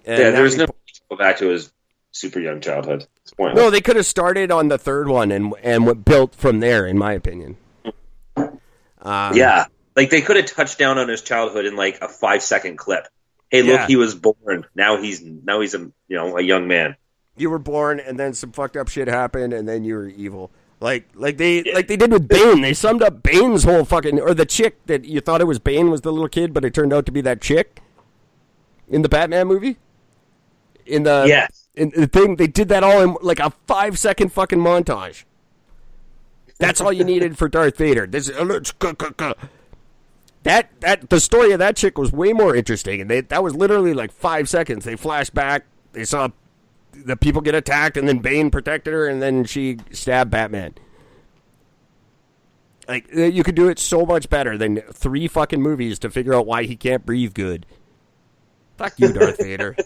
And there's no need to go back to his super young childhood. No, they could have started on the 3rd one and built from there, in my opinion. Like they could have touched down on his childhood in like a 5-second clip. Hey, look, Yeah. he was born. Now he's a young man. You were born, and then some fucked up shit happened, and then you were evil. Like they did with Bane. They summed up Bane's whole fucking, or the chick that you thought it was Bane was the little kid, but it turned out to be that chick in the Batman movie. In the thing, they did that all in like a 5-second fucking montage. That's all you needed for Darth Vader. The story of that chick was way more interesting, and that was literally like 5 seconds. They flashed back, they saw the people get attacked, and then Bane protected her, and then she stabbed Batman. Like, you could do it so much better than 3 fucking movies to figure out why he can't breathe good. Fuck you, Darth Vader.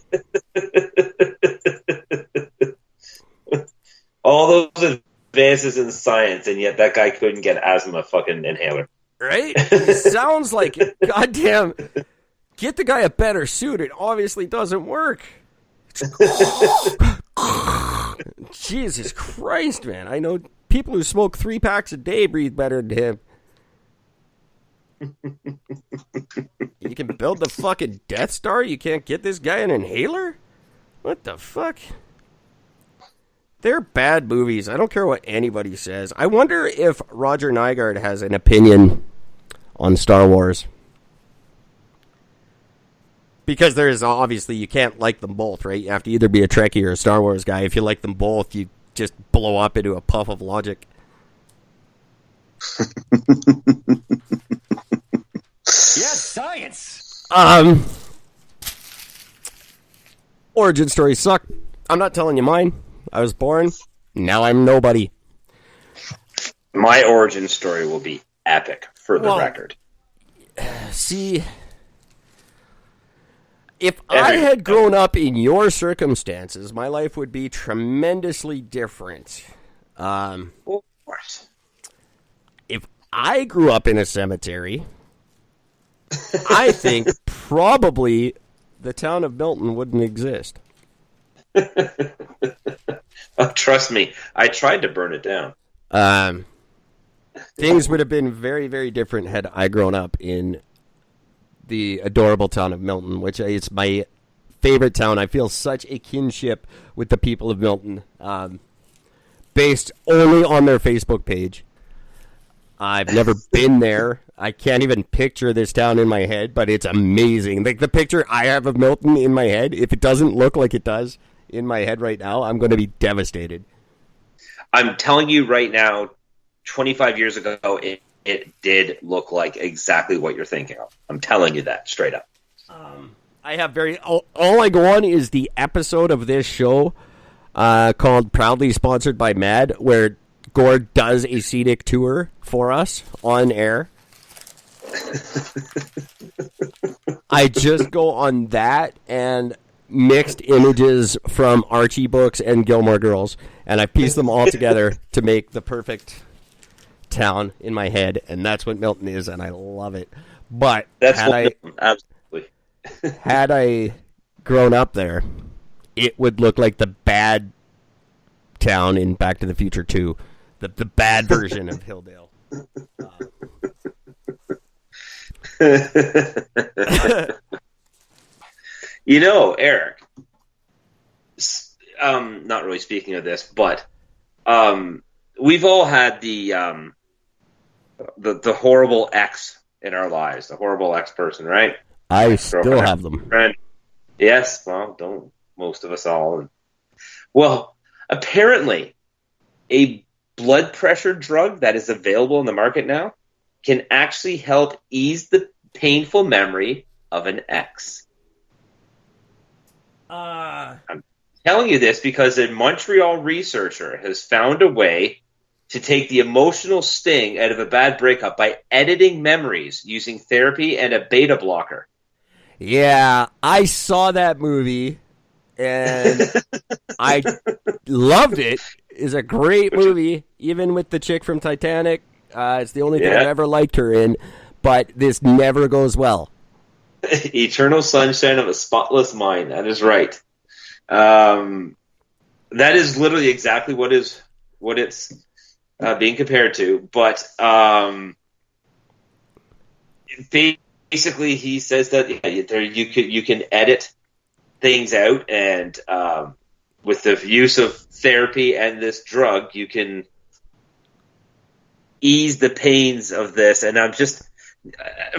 All those advances in science, and yet that guy couldn't get asthma fucking inhaler. Right? He sounds like it. Goddamn. Get the guy a better suit. It obviously doesn't work. Jesus Christ, man. I know people who smoke 3 packs a day breathe better than him. You can build the fucking Death Star? You can't get this guy an inhaler? What the fuck? They're bad movies. I don't care what anybody says. I wonder if Roger Nygard has an opinion on Star Wars. Because there's obviously, you can't like them both, right? You have to either be a Trekkie or a Star Wars guy. If you like them both, you just blow up into a puff of logic. Yes, science. Origin stories suck. I'm not telling you mine. I was born. Now I'm nobody. My origin story will be epic, for the record. See, if I had grown up in your circumstances, my life would be tremendously different. What? If I grew up in a cemetery, I think probably the town of Milton wouldn't exist. Oh, trust me, I tried to burn it down. Things would have been very, very different had I grown up in the adorable town of Milton, which is my favorite town. I feel such a kinship with the people of Milton, based only on their Facebook page. I've never been there. I can't even picture this town in my head, but it's amazing. Like, the picture I have of Milton in my head, if it doesn't look like it does in my head right now, I'm going to be devastated. I'm telling you right now, 25 years ago, it did look like exactly what you're thinking of. I'm telling you that straight up. I have all I go on is the episode of this show called Proudly Sponsored by Mad, where Gord does a scenic tour for us on air. I just go on that and mixed images from Archie books and Gilmore Girls, and I piece them all together to make the perfect town in my head, and that's what Milton is, and I love it. But absolutely. Had I grown up there, it would look like the bad town in Back to the Future 2, the bad version of Hilldale. You know, Eric, not really speaking of this, but we've all had the horrible ex in our lives, the horrible ex person, right? I still have them. Friend. Yes, well, don't most of us all. Well, apparently, a blood pressure drug that is available in the market now can actually help ease the painful memory of an ex. I'm telling you this because a Montreal researcher has found a way to take the emotional sting out of a bad breakup by editing memories using therapy and a beta blocker. Yeah, I saw that movie, and I loved it. It's a great movie, even with the chick from Titanic. It's the only thing I've ever liked her in, but this never goes well. Eternal Sunshine of a Spotless Mind. That is right. That is literally exactly what it's being compared to. But basically he says that you can edit things out, and with the use of therapy and this drug, you can ease the pains of this. And I'm just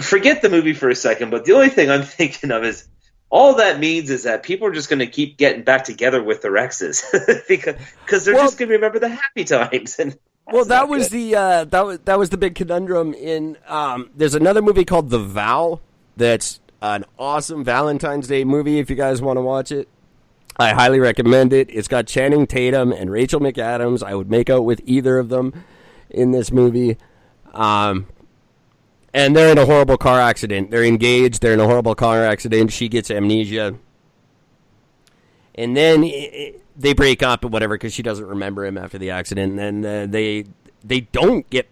forget the movie for a second, but the only thing I'm thinking of is all that means is that people are just going to keep getting back together with their exes because they're just going to remember the happy times. And that was that was the big conundrum in. There's another movie called The Vow that's an awesome Valentine's Day movie. If you guys want to watch it, I highly recommend it. It's got Channing Tatum and Rachel McAdams. I would make out with either of them in this movie. And they're in a horrible car accident. They're engaged. They're in a horrible car accident. She gets amnesia. And then they break up or whatever because she doesn't remember him after the accident. And then they don't get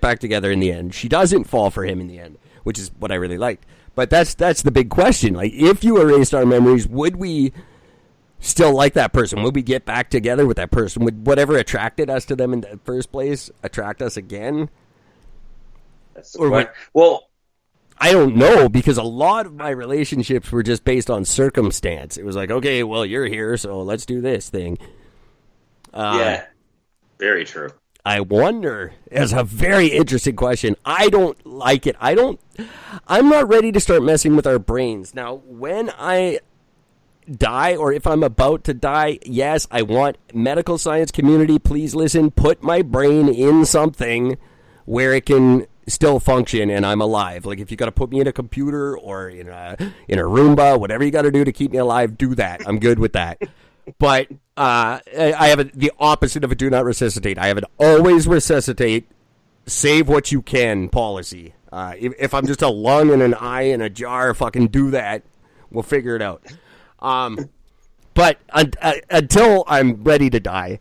back together in the end. She doesn't fall for him in the end, which is what I really liked. But that's the big question. Like, if you erased our memories, would we still like that person? Would we get back together with that person? Would whatever attracted us to them in the first place attract us again? That's the point. Well, I don't know, because a lot of my relationships were just based on circumstance. It was like, okay, well, you're here, so let's do this thing. Yeah, very true. I wonder, it's a very interesting question. I don't like it. I'm not ready to start messing with our brains. Now, when I die, or if I'm about to die, yes, I want medical science community, please listen, put my brain in something where it can still function and I'm alive. Like, if you got to put me in a computer or in a Roomba, whatever you got to do to keep me alive, do that. I'm good with that. But I have the opposite of a do not resuscitate. I have an always resuscitate, save what you can policy. If I'm just a lung and an eye in a jar, fucking do that. We'll figure it out. But until I'm ready to die,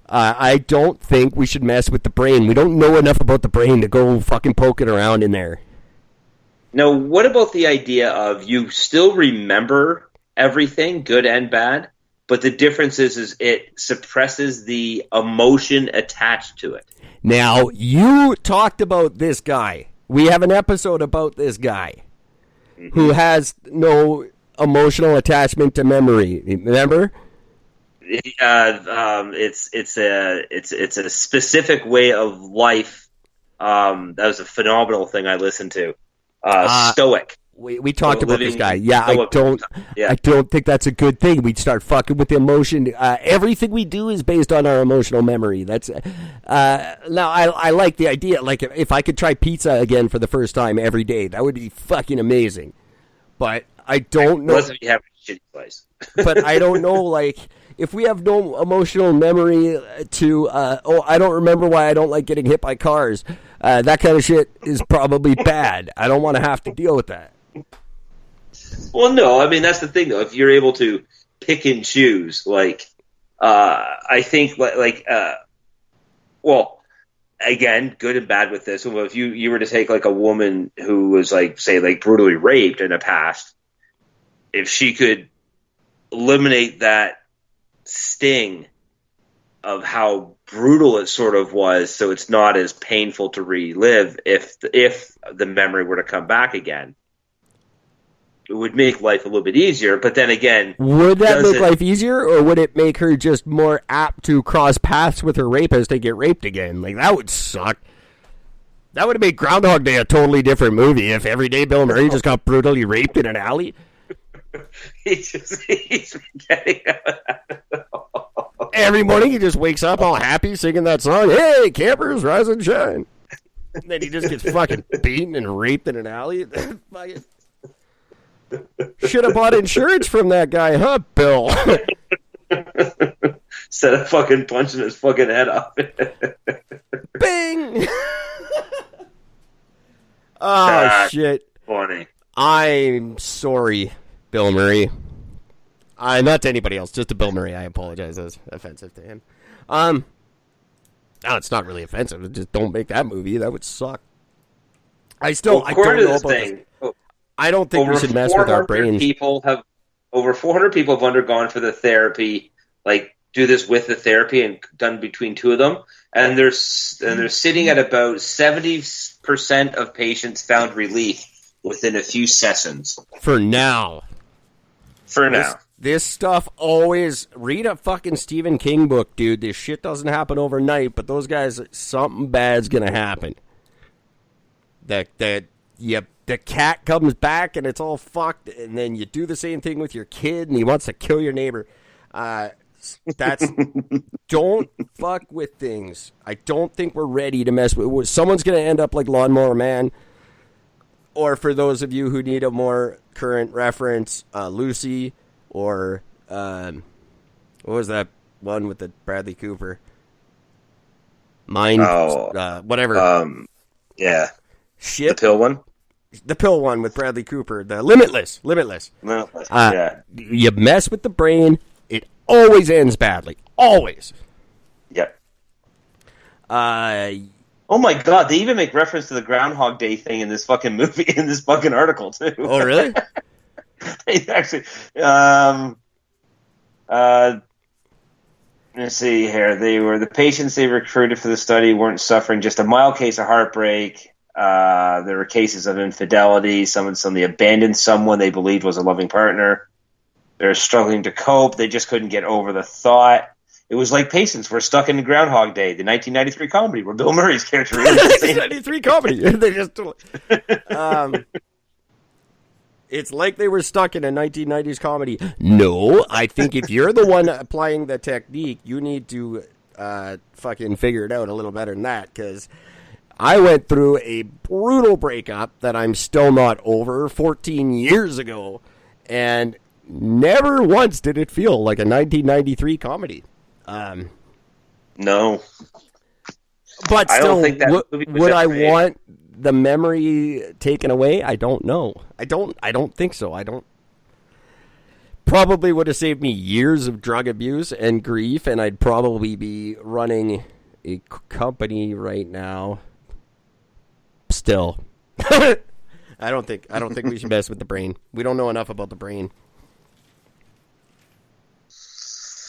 I don't think we should mess with the brain. We don't know enough about the brain to go fucking poking around in there. Now, what about the idea of you still remember everything, good and bad, but the difference is it suppresses the emotion attached to it? Now, you talked about this guy. We have an episode about this guy who has no emotional attachment to memory. Remember? It's a specific way of life. That was a phenomenal thing I listened to. Stoic. We talked about this guy. Yeah, I don't think that's a good thing. We'd start fucking with the emotion. Everything we do is based on our emotional memory. That's now I like the idea. Like, if I could try pizza again for the first time every day, that would be fucking amazing. But I don't know. Unless you have a shitty place. But I don't know, like, if we have no emotional memory to, I don't remember why I don't like getting hit by cars. That kind of shit is probably bad. I don't want to have to deal with that. Well, no, I mean, that's the thing, though. If you're able to pick and choose, like, I think, well, again, good and bad with this. Well, if you were to take, like, a woman who was, like, say, like, brutally raped in the past, if she could eliminate that sting of how brutal it sort of was, so it's not as painful to relive if the memory were to come back again, it would make life a little bit easier. But then again, would that make life easier, or would it make her just more apt to cross paths with her rapist and get raped again? Like, that would suck. That would have made Groundhog Day a totally different movie if every day Bill Murray just got brutally raped in an alley. he's getting every morning he just wakes up all happy singing that song, "Hey, campers, rise and shine." And then he just gets fucking beaten and raped in an alley. Should have bought insurance from that guy, huh, Bill? Instead of fucking punching his fucking head off. Bing! Oh, shit. Funny. I'm sorry, Bill Murray. Not to anybody else, just to Bill Murray. I apologize. That's offensive to him. No, it's not really offensive. Just don't make that movie. That would suck. I don't know about this. I don't think we should mess with our brains. Over 400 people have undergone for the therapy, like, do this with the therapy and done between two of them. And they're sitting at about 70% of patients found relief within a few sessions. For now. For now. This stuff always... Read a fucking Stephen King book, dude. This shit doesn't happen overnight, but those guys, something bad's gonna happen. The cat comes back and it's all fucked, and then you do the same thing with your kid, and he wants to kill your neighbor. Don't fuck with things. I don't think we're ready to mess with. Someone's gonna end up like Lawnmower Man. Or for those of you who need a more current reference, Lucy, or what was that one with the Bradley Cooper? Mind, whatever. Yeah. Shit. The pill one? The pill one with Bradley Cooper. The Limitless. Yeah. You mess with the brain, it always ends badly. Always. Yep. Oh my god, they even make reference to the Groundhog Day thing in this fucking movie, in this fucking article, too. Oh, really? They actually, let's see here. The patients they recruited for the study weren't suffering just a mild case of heartbreak. There were cases of infidelity. Someone suddenly abandoned someone they believed was a loving partner. They're struggling to cope. They just couldn't get over the thought. It was like patients were stuck in Groundhog Day, the 1993 comedy, where Bill Murray's character is the same. 1993 comedy. They just, it's like they were stuck in a 1990s comedy. No, I think if you're the one applying the technique, you need to fucking figure it out a little better than that, because I went through a brutal breakup that I'm still not over 14 years ago, and never once did it feel like a 1993 comedy. No. But I still, don't think that would I want the memory taken away? I don't know. I don't think so. I don't. Probably would have saved me years of drug abuse and grief, and I'd probably be running a company right now. Still. I don't think we should mess with the brain. We don't know enough about the brain.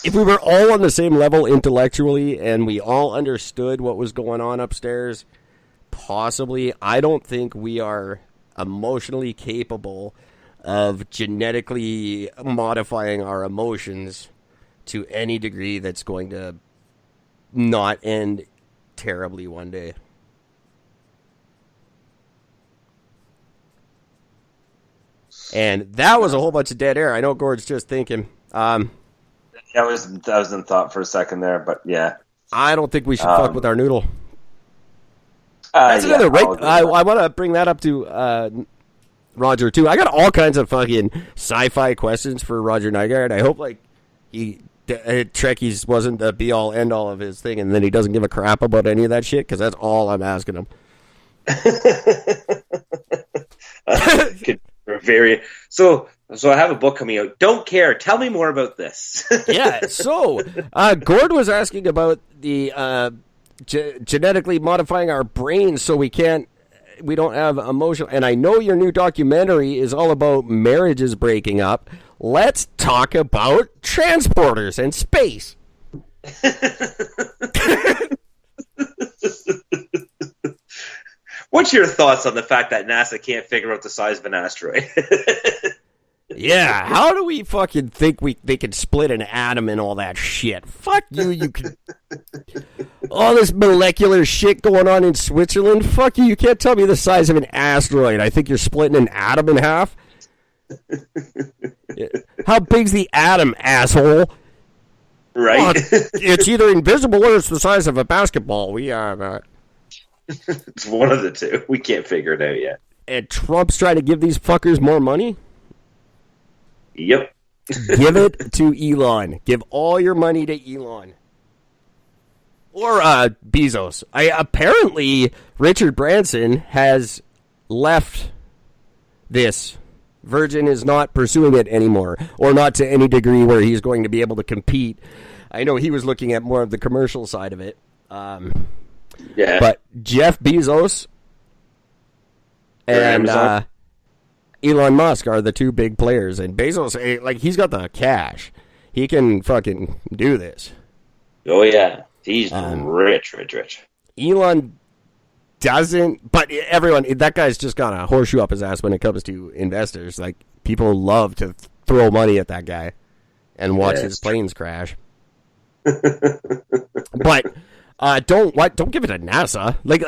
If we were all on the same level intellectually and we all understood what was going on upstairs, possibly, I don't think we are emotionally capable of genetically modifying our emotions to any degree that's going to not end terribly one day. And that was a whole bunch of dead air. I know Gord's just thinking. I was in thought for a second there, but yeah. I don't think we should fuck with our noodle. That's another right. I want to bring that up to Roger too. I got all kinds of fucking sci-fi questions for Roger Nygaard. I hope like Trekkies wasn't the be all end all of his thing, and then he doesn't give a crap about any of that shit, because that's all I'm asking him. So I have a book coming out. Don't care. Tell me more about this. Yeah. So Gord was asking about the genetically modifying our brains so we don't have emotional. And I know your new documentary is all about marriages breaking up. Let's talk about transporters and space. What's your thoughts on the fact that NASA can't figure out the size of an asteroid? Yeah, how do we fucking think they can split an atom and all that shit? Fuck you, you can... All this molecular shit going on in Switzerland, fuck you, you can't tell me the size of an asteroid. I think you're splitting an atom in half. How big's the atom, asshole? Right. It's either invisible or it's the size of a basketball. We are... It's one of the two. We can't figure it out yet. And Trump's trying to give these fuckers more money? Yep. Give it to Elon. Give all your money to Elon. Or Bezos. Apparently, Richard Branson has left this. Virgin is not pursuing it anymore. Or not to any degree where he's going to be able to compete. I know he was looking at more of the commercial side of it. Yeah. But Jeff Bezos and Elon Musk are the two big players. And Bezos, like, he's got the cash. He can fucking do this. Oh, yeah. He's rich. Elon doesn't. But everyone, that guy's just got a horseshoe up his ass when it comes to investors. Like, people love to throw money at that guy and watch his planes crash. But don't give it to NASA. Like,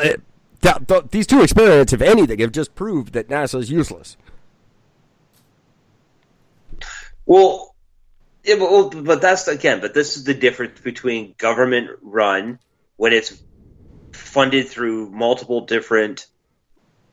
these two experiments, if anything, have just proved that NASA is useless. Well, yeah, but that's again. But this is the difference between government run when it's funded through multiple different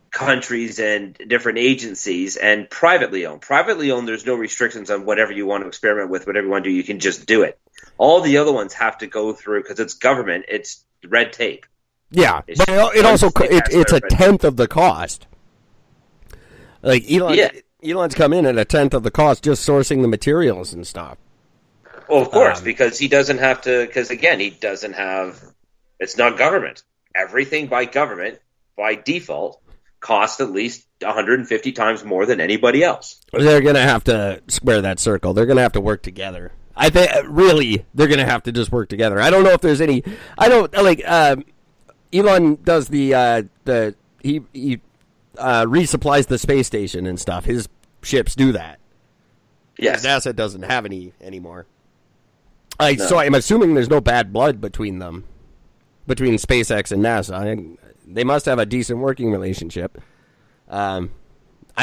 countries and different agencies, and privately owned. Privately owned, there's no restrictions on whatever you want to experiment with, whatever you want to do, you can just do it. All the other ones have to go through, because it's government, it's red tape. Yeah, but it also it's a tenth of the cost. Like Elon's come in at a tenth of the cost just sourcing the materials and stuff. Well, of course, because he doesn't have to. Because again, he doesn't have. It's not government. Everything by government by default costs at least 150 times more than anybody else. They're going to have to square that circle. They're going to have to work together. I think really they're going to have to just work together. I don't know if there's any. I don't like. Elon does he resupplies the space station and stuff. His ships do that. Yes. NASA doesn't have any anymore. So I'm assuming there's no bad blood between them, between SpaceX and NASA. They must have a decent working relationship. I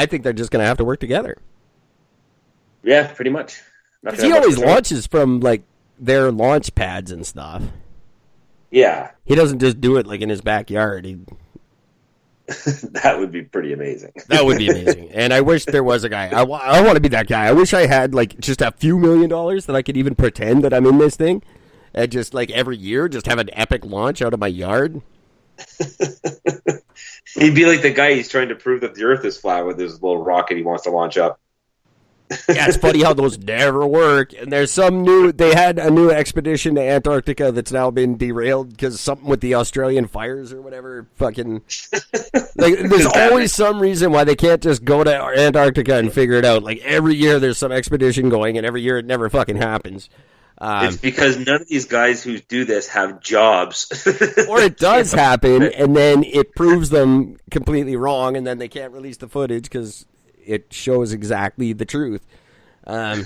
think they're just going to have to work together. Yeah, pretty much. Because he always launches from like their launch pads and stuff. Yeah. He doesn't just do it like in his backyard. That would be pretty amazing. That would be amazing. And I wish there was a guy. I want to be that guy. I wish I had like just a few $1 million that I could even pretend that I'm in this thing. And just like every year, just have an epic launch out of my yard. He'd be like the guy he's trying to prove that the Earth is flat with his little rocket he wants to launch up. Yeah, it's funny how those never work. And there's they had a new expedition to Antarctica that's now been derailed because something with the Australian fires or whatever. Fucking, like, there's always some reason why they can't just go to Antarctica and figure it out. Like, every year there's some expedition going, and every year it never fucking happens. It's because none of these guys who do this have jobs. Or it does happen, and then it proves them completely wrong, and then they can't release the footage because it shows exactly the truth. I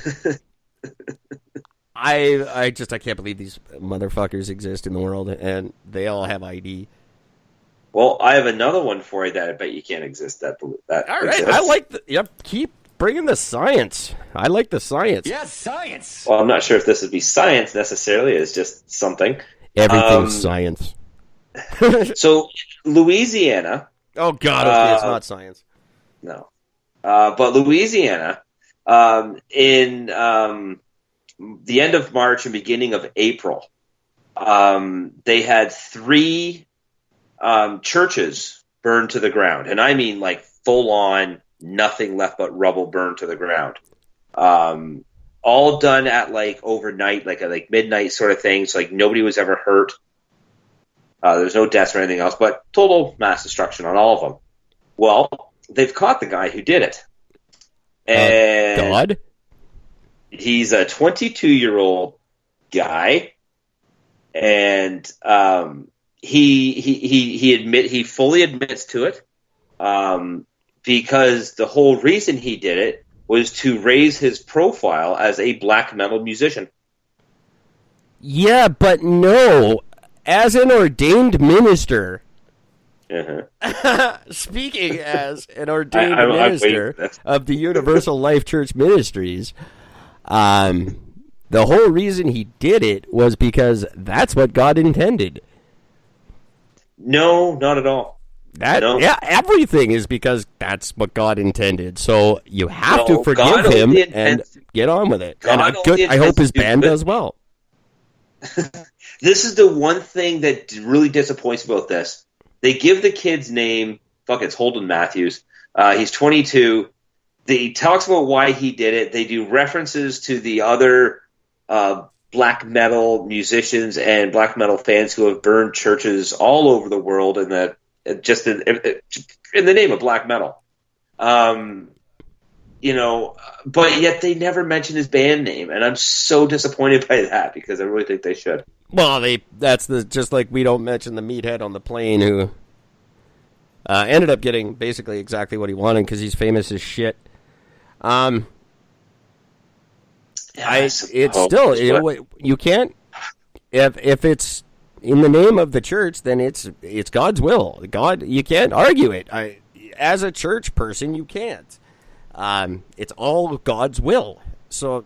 can't believe these motherfuckers exist in the world, and they all have ID. Well, I have another one for you that I bet you can't exist. That all right, exists. I like keep bringing the science. I like the science. Yes, science. Well, I'm not sure if this would be science necessarily. It's just something. Everything's science. So, Louisiana. Oh God, okay, it's not science. No. But Louisiana, in the end of March and beginning of April, they had 3 churches burned to the ground. And I mean like full on, nothing left but rubble burned to the ground. All done at like overnight, like a midnight sort of thing. So like nobody was ever hurt. There's no deaths or anything else, but total mass destruction on all of them. Well, they've caught the guy who did it. And God? He's a 22-year-old guy, and he fully admits to it, because the whole reason he did it was to raise his profile as a black metal musician. Yeah, but no, as an ordained minister. Uh-huh. Speaking as an ordained minister of the Universal Life Church Ministries, the whole reason he did it was because that's what God intended. No, not at all. Yeah, everything is because that's what God intended. So you have to forgive him and get on with it. And I hope his band does well. This is the one thing that really disappoints about this. They give the kid's name, it's Holden Matthews. He's 22. He talks about why he did it. They do references to the other black metal musicians and black metal fans who have burned churches all over the world in the name of black metal. But yet they never mention his band name, and I'm so disappointed by that because I really think they should. Well, that's just like we don't mention the meathead on the plane who Ended up getting basically exactly what he wanted because he's famous as shit. It's still you can't if it's in the name of the church, then it's God's will. God, you can't argue it. As a church person, you can't. It's all God's will. So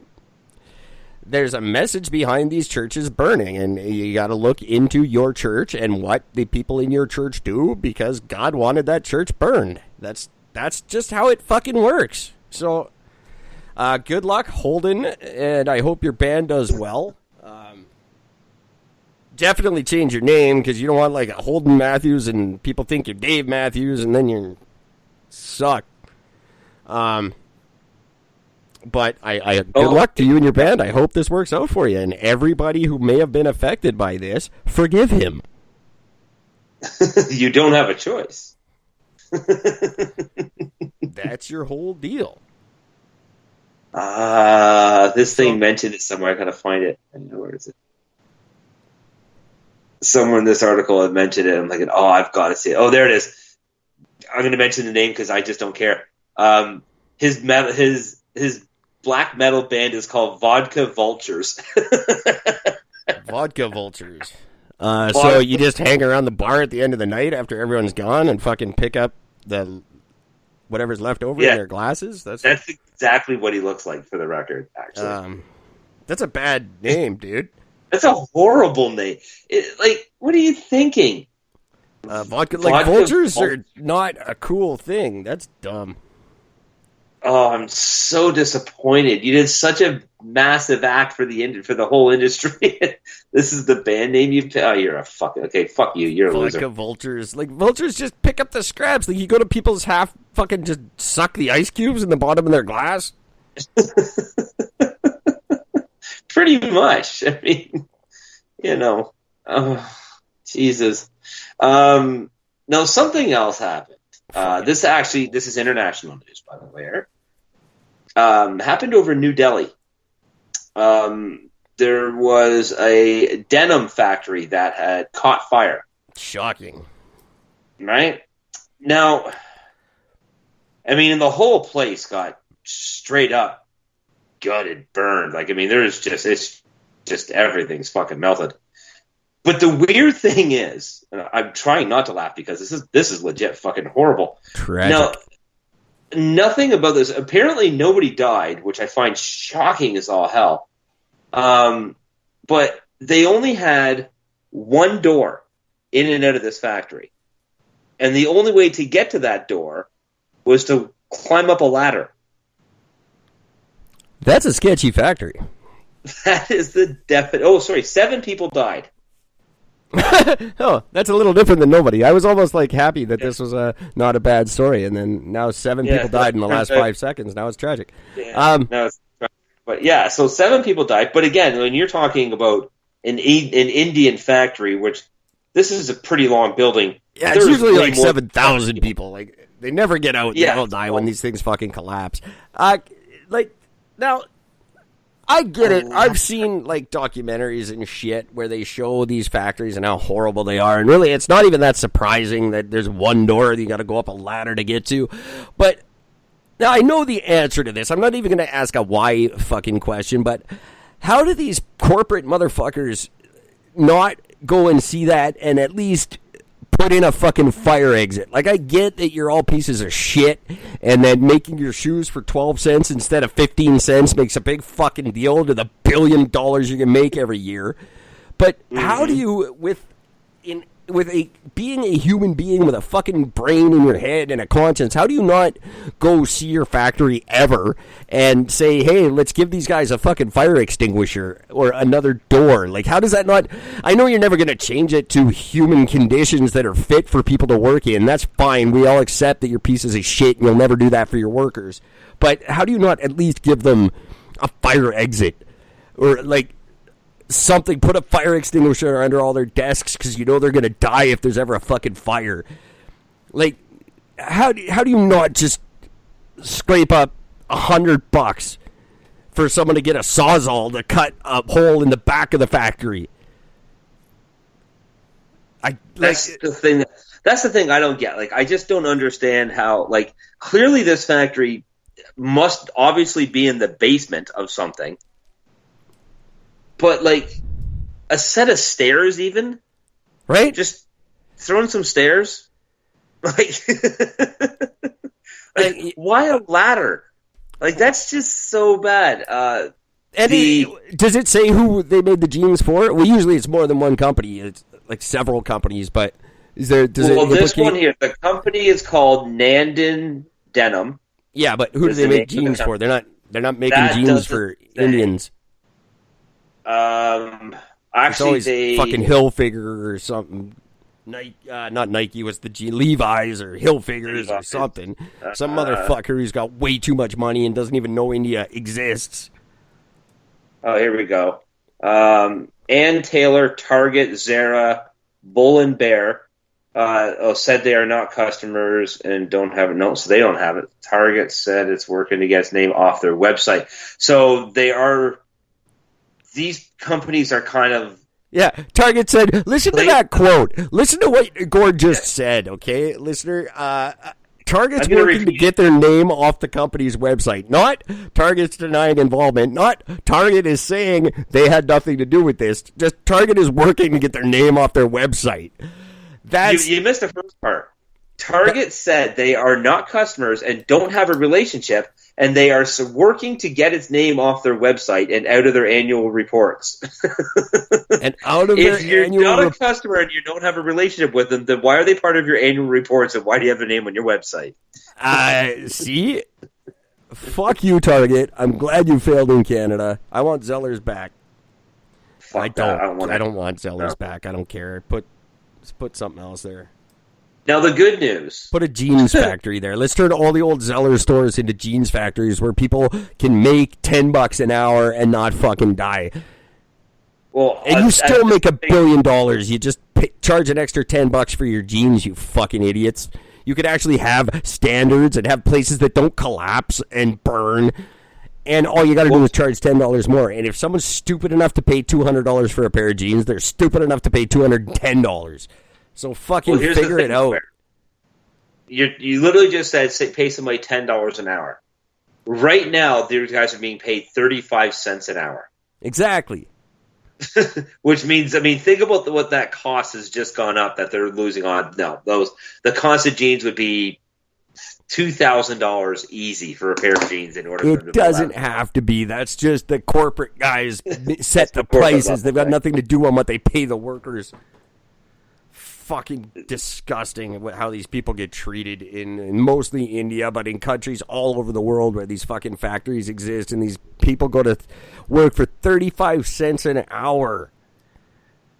there's a message behind these churches burning, and you got to look into your church and what the people in your church do because God wanted that church burned. That's just how it fucking works. So good luck, Holden, and I hope your band does well. Definitely change your name because you don't want like a Holden Matthews and people think you're Dave Matthews and then you suck. But I good luck to you and your band. I hope this works out for you. And everybody who may have been affected by this, forgive him. You don't have a choice. That's your whole deal. This thing mentioned it somewhere. I gotta find it. I know where is it. Somewhere in this article had mentioned it. I'm like, oh, I've got to see it. Oh, there it is. I'm going to mention the name because I just don't care. His black metal band is called Vodka Vultures. Vodka Vultures. So you just hang around the bar at the end of the night after everyone's gone and fucking pick up the whatever's left over in their glasses? That's exactly what he looks like, for the record, actually. That's a bad name, dude. That's a horrible name. What are you thinking? Vodka vultures are not a cool thing. That's dumb. Oh, I'm so disappointed. You did such a massive act for the whole industry. This is the band name you picked. Oh, you're a fucking... Okay, fuck you. You're a loser. Vodka vultures. Like, vultures just pick up the scraps. Like, you go to people's fucking just suck the ice cubes in the bottom of their glass. Pretty much. I mean, Jesus. No, something else happened. This is international news, by the way, Eric. Happened over New Delhi. There was a denim factory that had caught fire. Shocking. Right? Now, I mean, the whole place got straight up gutted, burned. It's just everything's fucking melted. But the weird thing is, and I'm trying not to laugh because this is legit fucking horrible. Tragic. Now, nothing about this. Apparently, nobody died, which I find shocking as all hell. But they only had one door in and out of this factory, and the only way to get to that door was to climb up a ladder. That's a sketchy factory. That is the definite. Oh, sorry, 7 people died. Oh, that's a little different than nobody. I was almost happy that this was not a bad story, and then now 7 people died in the last 5 seconds. Now it's tragic. Yeah, but yeah, so 7 people died. But again, when you're talking about an Indian factory, which this is a pretty long building. Yeah, it's usually 7,000 people. They never get out. They all die when these things fucking collapse. Now, I get it. I've seen documentaries and shit where they show these factories and how horrible they are. And really, it's not even that surprising that there's one door that you got to go up a ladder to get to. But now I know the answer to this. I'm not even going to ask a why fucking question. But how do these corporate motherfuckers not go and see that and at least put in a fucking fire exit? I get that you're all pieces of shit and that making your shoes for 12 cents instead of 15 cents makes a big fucking deal to the $1 billion you can make every year. But how do you, being a human being with a fucking brain in your head and a conscience, how do you not go see your factory ever and say, hey, let's give these guys a fucking fire extinguisher or another door? How does that not... I know you're never going to change it to human conditions that are fit for people to work in. That's fine. We all accept that you're pieces of shit and you'll never do that for your workers. But how do you not at least give them a fire exit? Or, something, put a fire extinguisher under all their desks because you know they're going to die if there's ever a fucking fire. How do you not just scrape up $100 for someone to get a sawzall to cut a hole in the back of the factory? That's the thing. That's the thing I don't get. Like, I just don't understand how. Like, clearly this factory must obviously be in the basement of something. But like, a set of stairs, even right? Just throwing some stairs. Like, why a ladder? Like, that's just so bad. Does it say who they made the jeans for? Well, usually it's more than one company. It's like several companies, but is there? This one here, the company is called Nandin Denim. Yeah, but who do they make jeans for? They're not making jeans for Indians. Actually, it's always fucking Hilfiger or something. Nike, not Nike, was the Levi's or Hilfigers or something. Some motherfucker who's got way too much money and doesn't even know India exists. Oh, here we go. Ann Taylor, Target, Zara, Bull and Bear said they are not customers and don't have it. No, so they don't have it. Target said it's working to get its name off their website. So they are. These companies are kind of. Yeah, Target said, listen to that quote. Listen to what Gord just said, okay, listener? Target's working to get their name off the company's website. Not Target's denying involvement. Not Target is saying they had nothing to do with this. Just Target is working to get their name off their website. You missed the first part. Target said they are not customers and don't have a relationship, and they are working to get its name off their website and out of their annual reports. And out of their annual. If you're not a customer and you don't have a relationship with them, then why are they part of your annual reports, and why do you have their name on your website? See? Fuck you, Target. I'm glad you failed in Canada. I want Zeller's back. I don't want Zeller's back. I don't care. Put something else there. Now, the good news. Put a jeans factory there. Let's turn all the old Zeller stores into jeans factories where people can make $10 an hour and not fucking die. Well, and you still make $1 billion. You just charge an extra $10 for your jeans, you fucking idiots. You could actually have standards and have places that don't collapse and burn. And all you got to do is charge $10 more. And if someone's stupid enough to pay $200 for a pair of jeans, they're stupid enough to pay $210. So fucking figure it out. You literally just said pay somebody $10 an hour. Right now, these guys are being paid 35 cents an hour. Exactly. Which means, think about what that cost has just gone up that they're losing on. No, the cost of jeans would be $2,000 easy for a pair of jeans in order. It doesn't have to be. That's just the corporate guys set the prices. They've got nothing to do on what they pay the workers. Fucking disgusting how these people get treated in mostly India, but in countries all over the world where these fucking factories exist, and these people go to work for 35 cents an hour.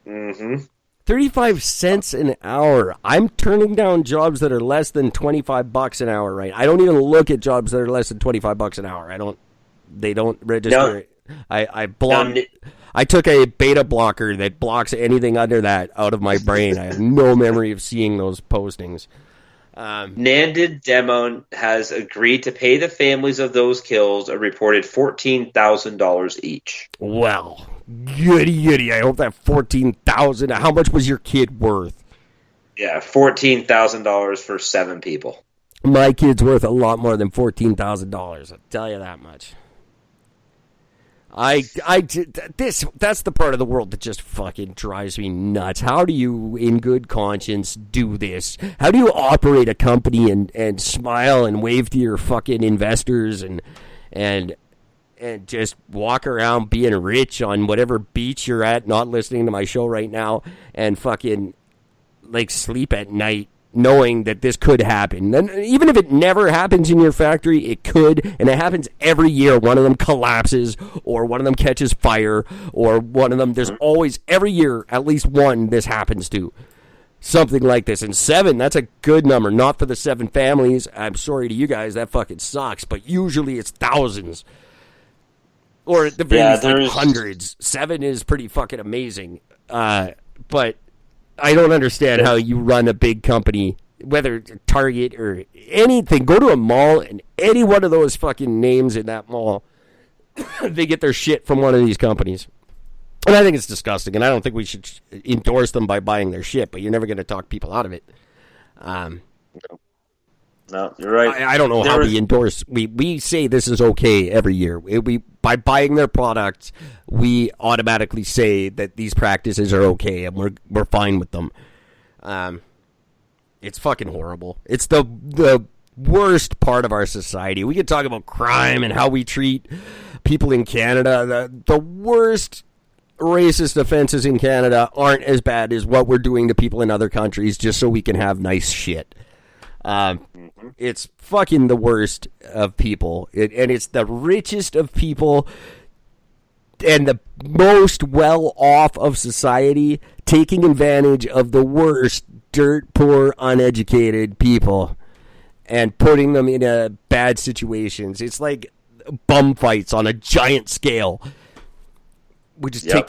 Mm-hmm. 35 cents an hour. I'm turning down jobs that are less than $25 an hour, right? I don't even look at jobs that are less than $25 an hour. They don't register. No. I took a beta blocker that blocks anything under that out of my brain. I have no memory of seeing those postings. Nandid Demon has agreed to pay the families of those killed a reported $14,000 each. Well, goody. I hope that $14,000. How much was your kid worth? Yeah, $14,000 for 7 people. My kid's worth a lot more than $14,000. I'll tell you that much. That's the part of the world that just fucking drives me nuts. How do you, in good conscience, do this? How do you operate a company and smile and wave to your fucking investors and just walk around being rich on whatever beach you're at, not listening to my show right now, and fucking like sleep at night knowing that this could happen? And even if it never happens in your factory, it could, and it happens every year. One of them collapses, or one of them catches fire, or one of them, there's always, every year, at least one this happens to. Something like this. And 7, that's a good number. Not for the 7 families. I'm sorry to you guys, that fucking sucks, but usually it's thousands. Or at the very least, like hundreds. 7 is pretty fucking amazing. But I don't understand how you run a big company, whether it's Target or anything. Go to a mall, and any one of those fucking names in that mall, they get their shit from one of these companies. And I think it's disgusting, and I don't think we should endorse them by buying their shit, but you're never going to talk people out of it. No, you're right. I don't know how we endorse. We say this is okay every year. By buying their products, we automatically say that these practices are okay, and we're fine with them. It's fucking horrible. It's the worst part of our society. We could talk about crime and how we treat people in Canada. The worst racist offenses in Canada aren't as bad as what we're doing to people in other countries just so we can have nice shit. It's fucking the worst of people, and it's the richest of people and the most well-off of society taking advantage of the worst, dirt poor, uneducated people and putting them in bad situations. It's like bum fights on a giant scale. We just take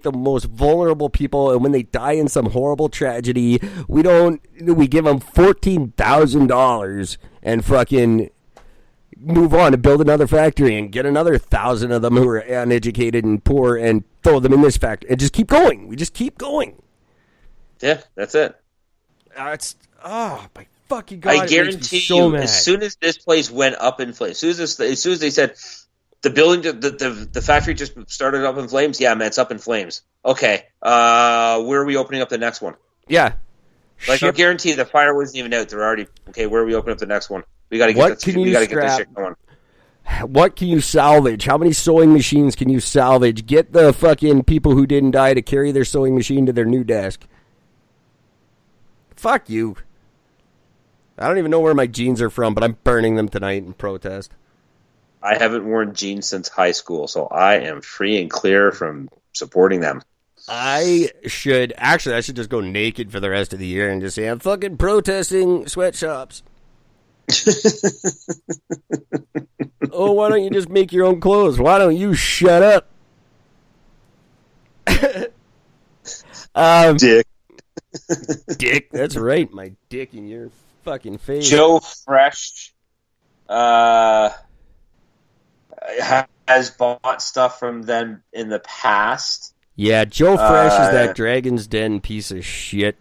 the most vulnerable people, and when they die in some horrible tragedy, we give them $14,000 and fucking move on and build another factory and get another 1,000 of them who are uneducated and poor and throw them in this factory and just keep going. We just keep going. Yeah, that's it. My fucking God! I guarantee so you, mad. as soon as this place went up in flames, as soon as they said the building, the factory just started up in flames. Yeah, man, it's up in flames. Okay, where are we opening up the next one? Yeah, I guarantee the fire wasn't even out. They're already okay. Where are we opening up the next one? We got to get this shit going. What can you salvage? How many sewing machines can you salvage? Get the fucking people who didn't die to carry their sewing machine to their new desk. Fuck you. I don't even know where my jeans are from, but I'm burning them tonight in protest. I haven't worn jeans since high school, so I am free and clear from supporting them. I should just go naked for the rest of the year and just say, I'm fucking protesting sweatshops. Oh, why don't you just make your own clothes? Why don't you shut up? Dick. Dick, that's right. My dick in your fucking face. Joe Fresh has bought stuff from them in the past. Yeah, Joe Fresh is that Dragon's Den piece of shit.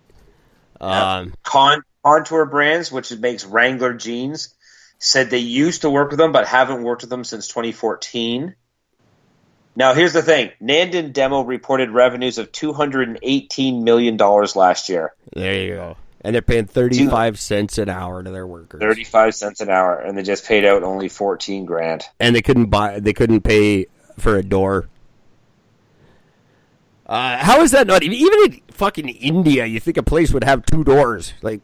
Contour Brands, which makes Wrangler jeans, said they used to work with them but haven't worked with them since 2014. Now, here's the thing. Nandon Demo reported revenues of $218 million last year. There you go. And they're paying 35 cents an hour to their workers. 35 cents an hour, and they just paid out only $14,000. And they couldn't pay for a door. How is that not even in fucking India? You think a place would have 2 doors? Like,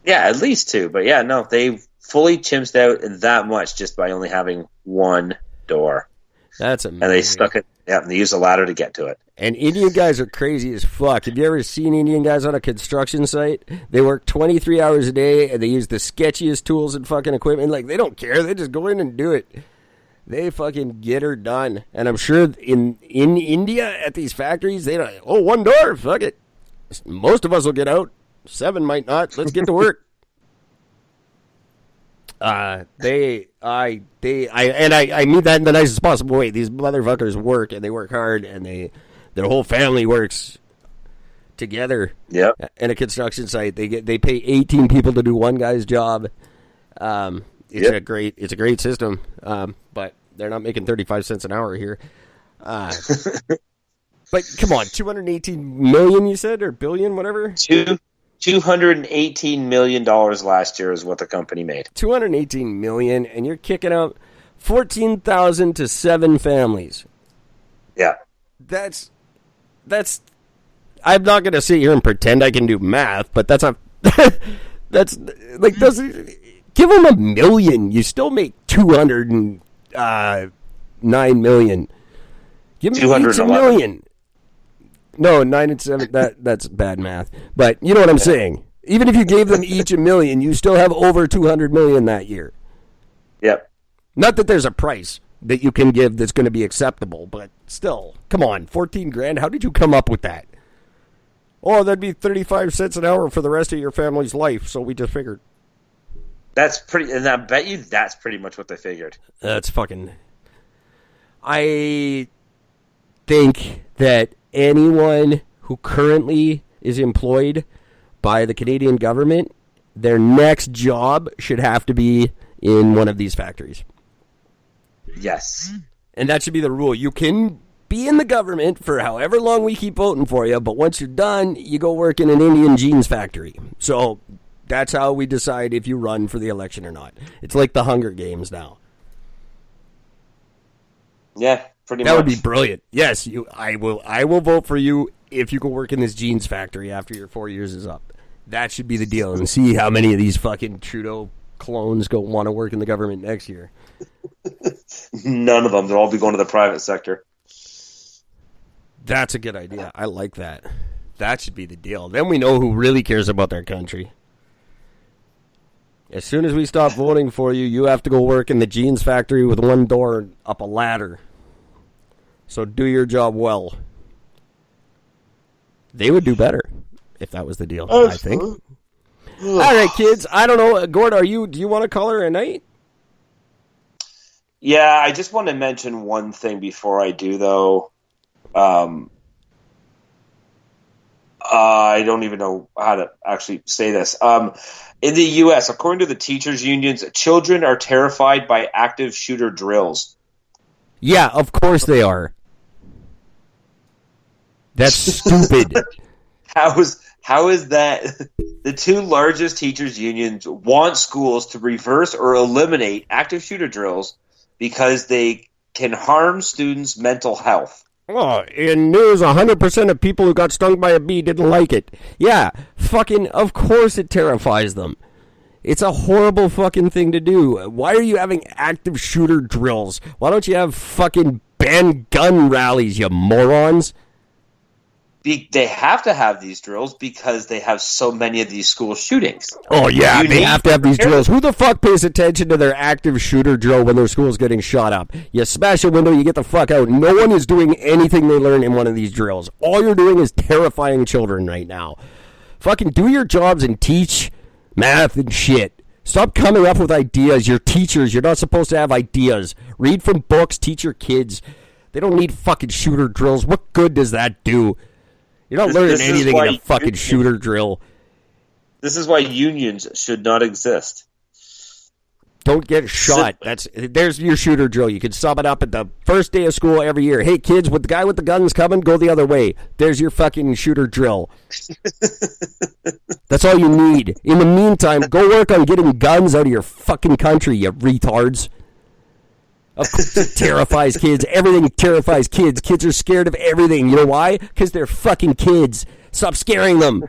yeah, at least 2. But yeah, no, they fully chimps out that much just by only having 1 door. That's amazing. And they stuck it. Yeah, and they used a ladder to get to it. And Indian guys are crazy as fuck. Have you ever seen Indian guys on a construction site? They work 23 hours a day, and they use the sketchiest tools and fucking equipment. Like, they don't care. They just go in and do it. They fucking get her done. And I'm sure in India at these factories, they don't, 1 door, fuck it. Most of us will get out. 7 might not. Let's get to work. I mean that in the nicest possible way. These motherfuckers work, and they work hard, and their whole family works together. Yep. In a construction site, they pay 18 people to do one guy's job. It's a great system. But they're not making 35 cents an hour here. But come on, 218 million you said, or billion, whatever. $218 million last year is what the company made. 218 million, and you're kicking out 14,000 to 7 families. Yeah. That's. I'm not gonna sit here and pretend I can do math, but that's a. That's like give them $1 million. You still make 209 million. Give me $1 million. No, 9 and 7. That's bad math. But you know what I'm saying. Even if you gave them each $1 million, you still have over 200 million that year. Yep. Not that there's a price that you can give that's going to be acceptable, but still, come on, $14,000. How did you come up with that? Oh, that'd be 35 cents an hour for the rest of your family's life. So we just figured. That's pretty, and I bet you that's pretty much what they figured. That's fucking. I think that anyone who currently is employed by the Canadian government, their next job should have to be in one of these factories. Yes. And that should be the rule. You can be in the government for however long we keep voting for you, but once you're done, you go work in an Indian jeans factory. So that's how we decide if you run for the election or not. It's like the Hunger Games now. Yeah, pretty much. That would be brilliant. Yes, I will vote for you if you go work in this jeans factory after your 4 years is up. That should be the deal. And see how many of these fucking Trudeau clones go want to work in the government next year. None of them. They'll all be going to the private sector. That's a good idea. I like that. That should be the deal. Then we know who really cares about their country. As soon as we stop voting for you, you have to go work in the jeans factory with one door up a ladder. So do your job well. They would do better if that was the deal, I think. All right, kids. I don't know. Gord, do you want to call her a night? Yeah, I just want to mention one thing before I do, though. I don't even know how to actually say this. In the U.S., according to the teachers' unions, children are terrified by active shooter drills. Yeah, of course they are. That's stupid. How is that? The two largest teachers' unions want schools to reverse or eliminate active shooter drills because they can harm students' mental health. Oh, in news, 100% of people who got stung by a bee didn't like it. Yeah, fucking, of course it terrifies them. It's a horrible fucking thing to do. Why are you having active shooter drills? Why don't you have fucking ban gun rallies, you morons? They have to have these drills because they have so many of these school shootings. Oh, yeah, they have to have these drills. Who the fuck pays attention to their active shooter drill when their school's getting shot up? You smash a window, you get the fuck out. No one is doing anything they learn in one of these drills. All you're doing is terrifying children right now. Fucking do your jobs and teach math and shit. Stop coming up with ideas. You're teachers. You're not supposed to have ideas. Read from books. Teach your kids. They don't need fucking shooter drills. What good does that do? You're not learning anything in a fucking shooter drill. This is why unions should not exist. Don't get shot. There's your shooter drill. You can sum it up at the first day of school every year. Hey, kids, with the guy with the guns coming, go the other way. There's your fucking shooter drill. That's all you need. In the meantime, go work on getting guns out of your fucking country, you retards. Of course it terrifies kids. Everything terrifies kids. Kids are scared of everything. You know why? Because they're fucking kids. Stop scaring them.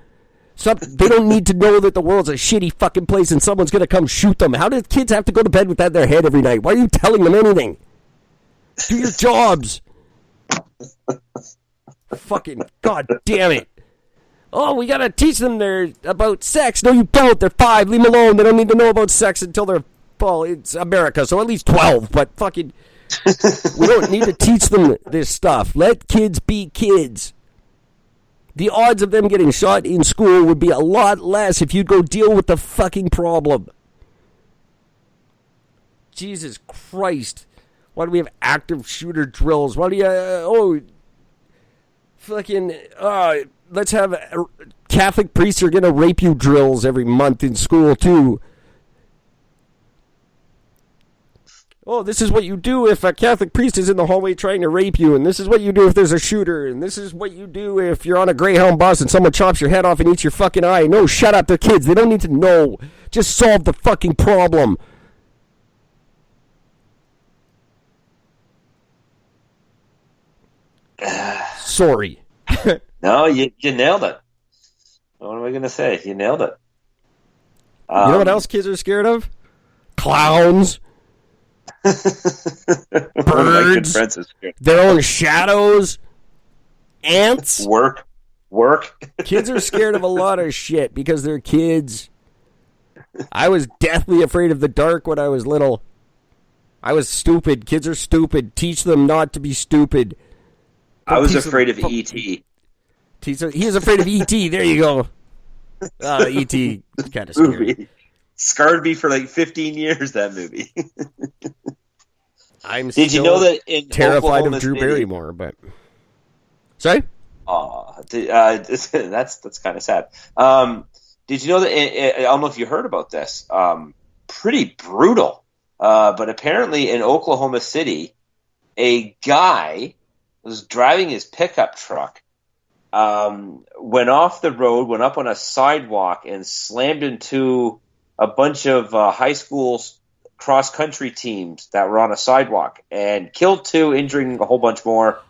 They don't need to know that the world's a shitty fucking place and someone's going to come shoot them. How do kids have to go to bed with that in their head every night? Why are you telling them anything? Do your jobs. Fucking god damn it. Oh, we got to teach them about sex. No, you don't. They're 5. Leave them alone. They don't need to know about sex until they're... Well, it's America, so at least 12, but fucking... We don't need to teach them this stuff. Let kids be kids. The odds of them getting shot in school would be a lot less if you'd go deal with the fucking problem. Jesus Christ. Why do we have active shooter drills? Why do you... let's have Catholic priests are going to rape you drills every month in school, too. Oh, this is what you do if a Catholic priest is in the hallway trying to rape you, and this is what you do if there's a shooter, and this is what you do if you're on a Greyhound bus and someone chops your head off and eats your fucking eye. No, shut up, they're kids. They don't need to know. Just solve the fucking problem. Sorry. No, you nailed it. What am I going to say? You nailed it. You know what else kids are scared of? Clowns. Birds, their own shadows, ants, work. Kids are scared of a lot of shit because they're kids. I was deathly afraid of the dark when I was little. I was stupid. Kids are stupid. Teach them not to be stupid. I was afraid of E.T. He was afraid of E.T. There you go. E.T. kind of scary. Scarred me for like 15 years, that movie. Did you know that in terrified Oklahoma of Drew City, Barrymore, but Sorry? That's kind of sad. Did you know that? I don't know if you heard about this. Pretty brutal. But apparently in Oklahoma City, a guy was driving his pickup truck, went off the road, went up on a sidewalk, and slammed into a bunch of high school cross-country teams that were on a sidewalk and killed 2, injuring a whole bunch more.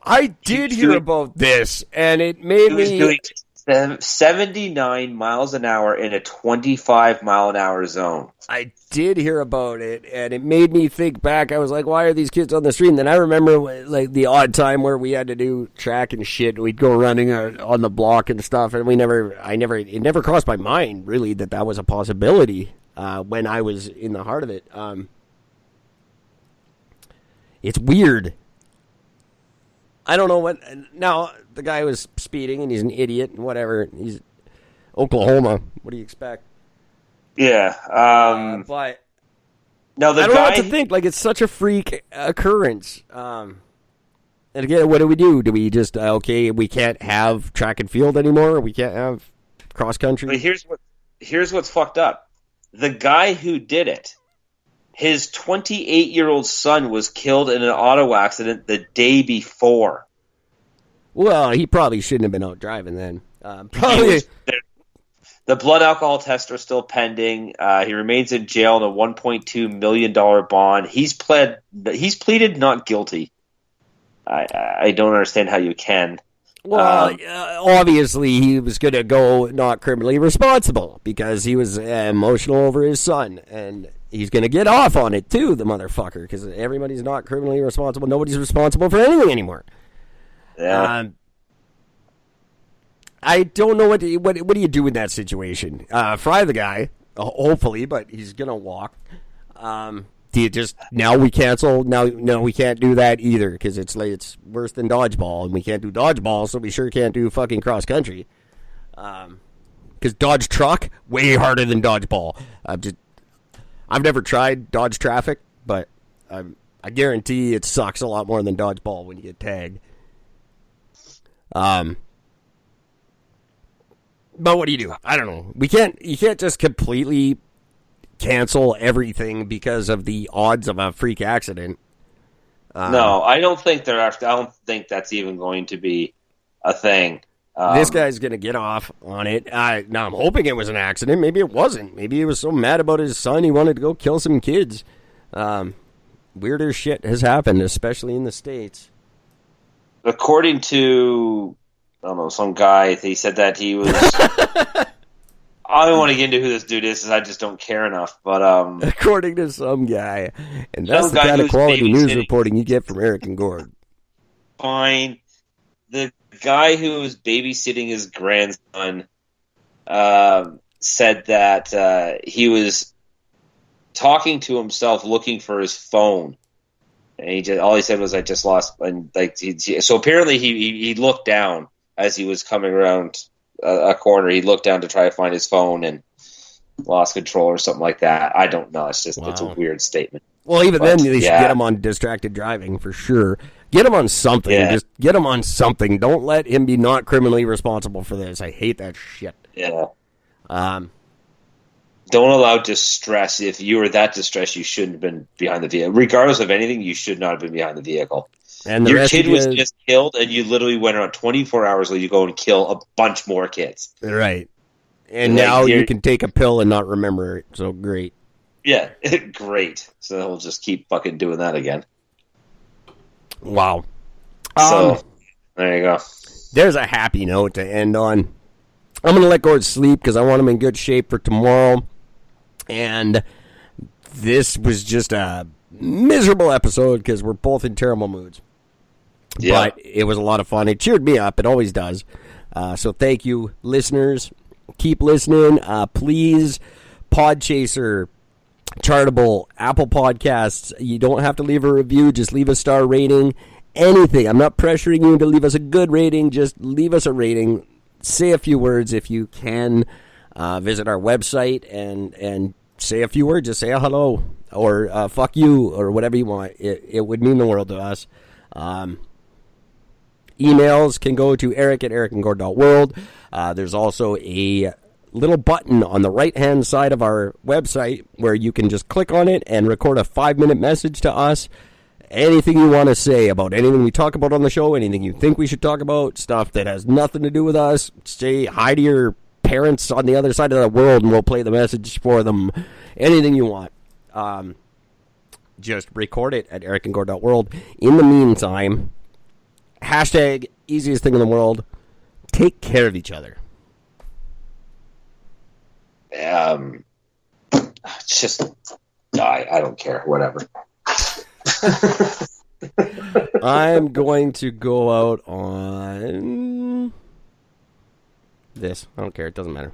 I did hear about this, and it made me... He was doing 79 miles an hour in a 25-mile-an-hour zone. I did hear about it, and it made me think back. I was like, why are these kids on the street? And then I remember like the odd time where we had to do track and shit. We'd go running on the block and stuff, and it never crossed my mind, really, that was a possibility when I was in the heart of it. It's weird. I don't know what... Now, the guy was speeding, and he's an idiot, and whatever. He's Oklahoma. What do you expect? Yeah. But now the I don't guy... know what to think. Like, it's such a freak occurrence. And again, what do? Do we just, okay, we can't have track and field anymore? We can't have cross-country? But here's what's fucked up. The guy who did it, his 28-year-old son was killed in an auto accident the day before. Well, he probably shouldn't have been out driving then. Probably. The blood alcohol tests are still pending. He remains in jail on a $1.2 million bond. He's pleaded not guilty. I don't understand how you can. Well, obviously he was going to go not criminally responsible because he was emotional over his son, and he's going to get off on it too, the motherfucker, because everybody's not criminally responsible. Nobody's responsible for anything anymore. Yeah. I don't know what do you do in that situation? Fry the guy, hopefully, but he's going to walk. Do you just now we cancel? No, we can't do that either because it's worse than dodgeball, and we can't do dodgeball, so we sure can't do fucking cross country. Because Dodge truck way harder than dodgeball. I've never tried Dodge traffic, but I guarantee it sucks a lot more than dodgeball when you get tagged. But what do you do? I don't know. You can't just completely cancel everything because of the odds of a freak accident. No, I don't think I don't think that's even going to be a thing. This guy's going to get off on it. Now, I'm hoping it was an accident. Maybe it wasn't. Maybe he was so mad about his son he wanted to go kill some kids. Weirder shit has happened, especially in the States. According to, I don't know, some guy, he said that he was... I don't want to get into who this dude is because I just don't care enough. But according to some guy. And that's the kind of quality news reporting you get from Eric and Gord. Fine. The guy who was babysitting his grandson said that he was talking to himself looking for his phone. And all he said was, "I just lost." And so apparently he looked down as he was coming around a corner. He looked down to try to find his phone and lost control or something like that. I don't know. It's just It's a weird statement. Well, even then, they should get him on distracted driving for sure. Get him on something. Yeah. Just get him on something. Don't let him be not criminally responsible for this. I hate that shit. Yeah. Don't allow distress. If you were that distressed, you shouldn't have been behind the vehicle. Regardless of anything, you should not have been behind the vehicle. And your kid was just killed, and you literally went around 24 hours later, you go and kill a bunch more kids. Right. And now you can take a pill and not remember it. So great. Yeah, great. So he'll just keep fucking doing that again. Wow. So, there you go. There's a happy note to end on. I'm going to let Gord sleep because I want him in good shape for tomorrow. And this was just a miserable episode because we're both in terrible moods. Yeah. But it was a lot of fun. It cheered me up. It always does. So thank you, listeners. Keep listening. Please, Podchaser, Chartable, Apple Podcasts. You don't have to leave a review. Just leave a star rating. Anything. I'm not pressuring you to leave us a good rating. Just leave us a rating. Say a few words if you can. Visit our website and say a few words. Just say a hello or fuck you or whatever you want. It would mean the world to us. emails can go to eric@ericandgord.world. There's also a little button on the right-hand side of our website where you can just click on it and record a 5-minute message to us. Anything you want to say about anything we talk about on the show, anything you think we should talk about, stuff that has nothing to do with us, say hi to your parents on the other side of the world and we'll play the message for them. Anything you want. Just record it at ericandgord.world. In the meantime, hashtag easiest thing in the world. Take care of each other. It's just, I don't care. Whatever. I'm going to go out on this. I don't care. It doesn't matter.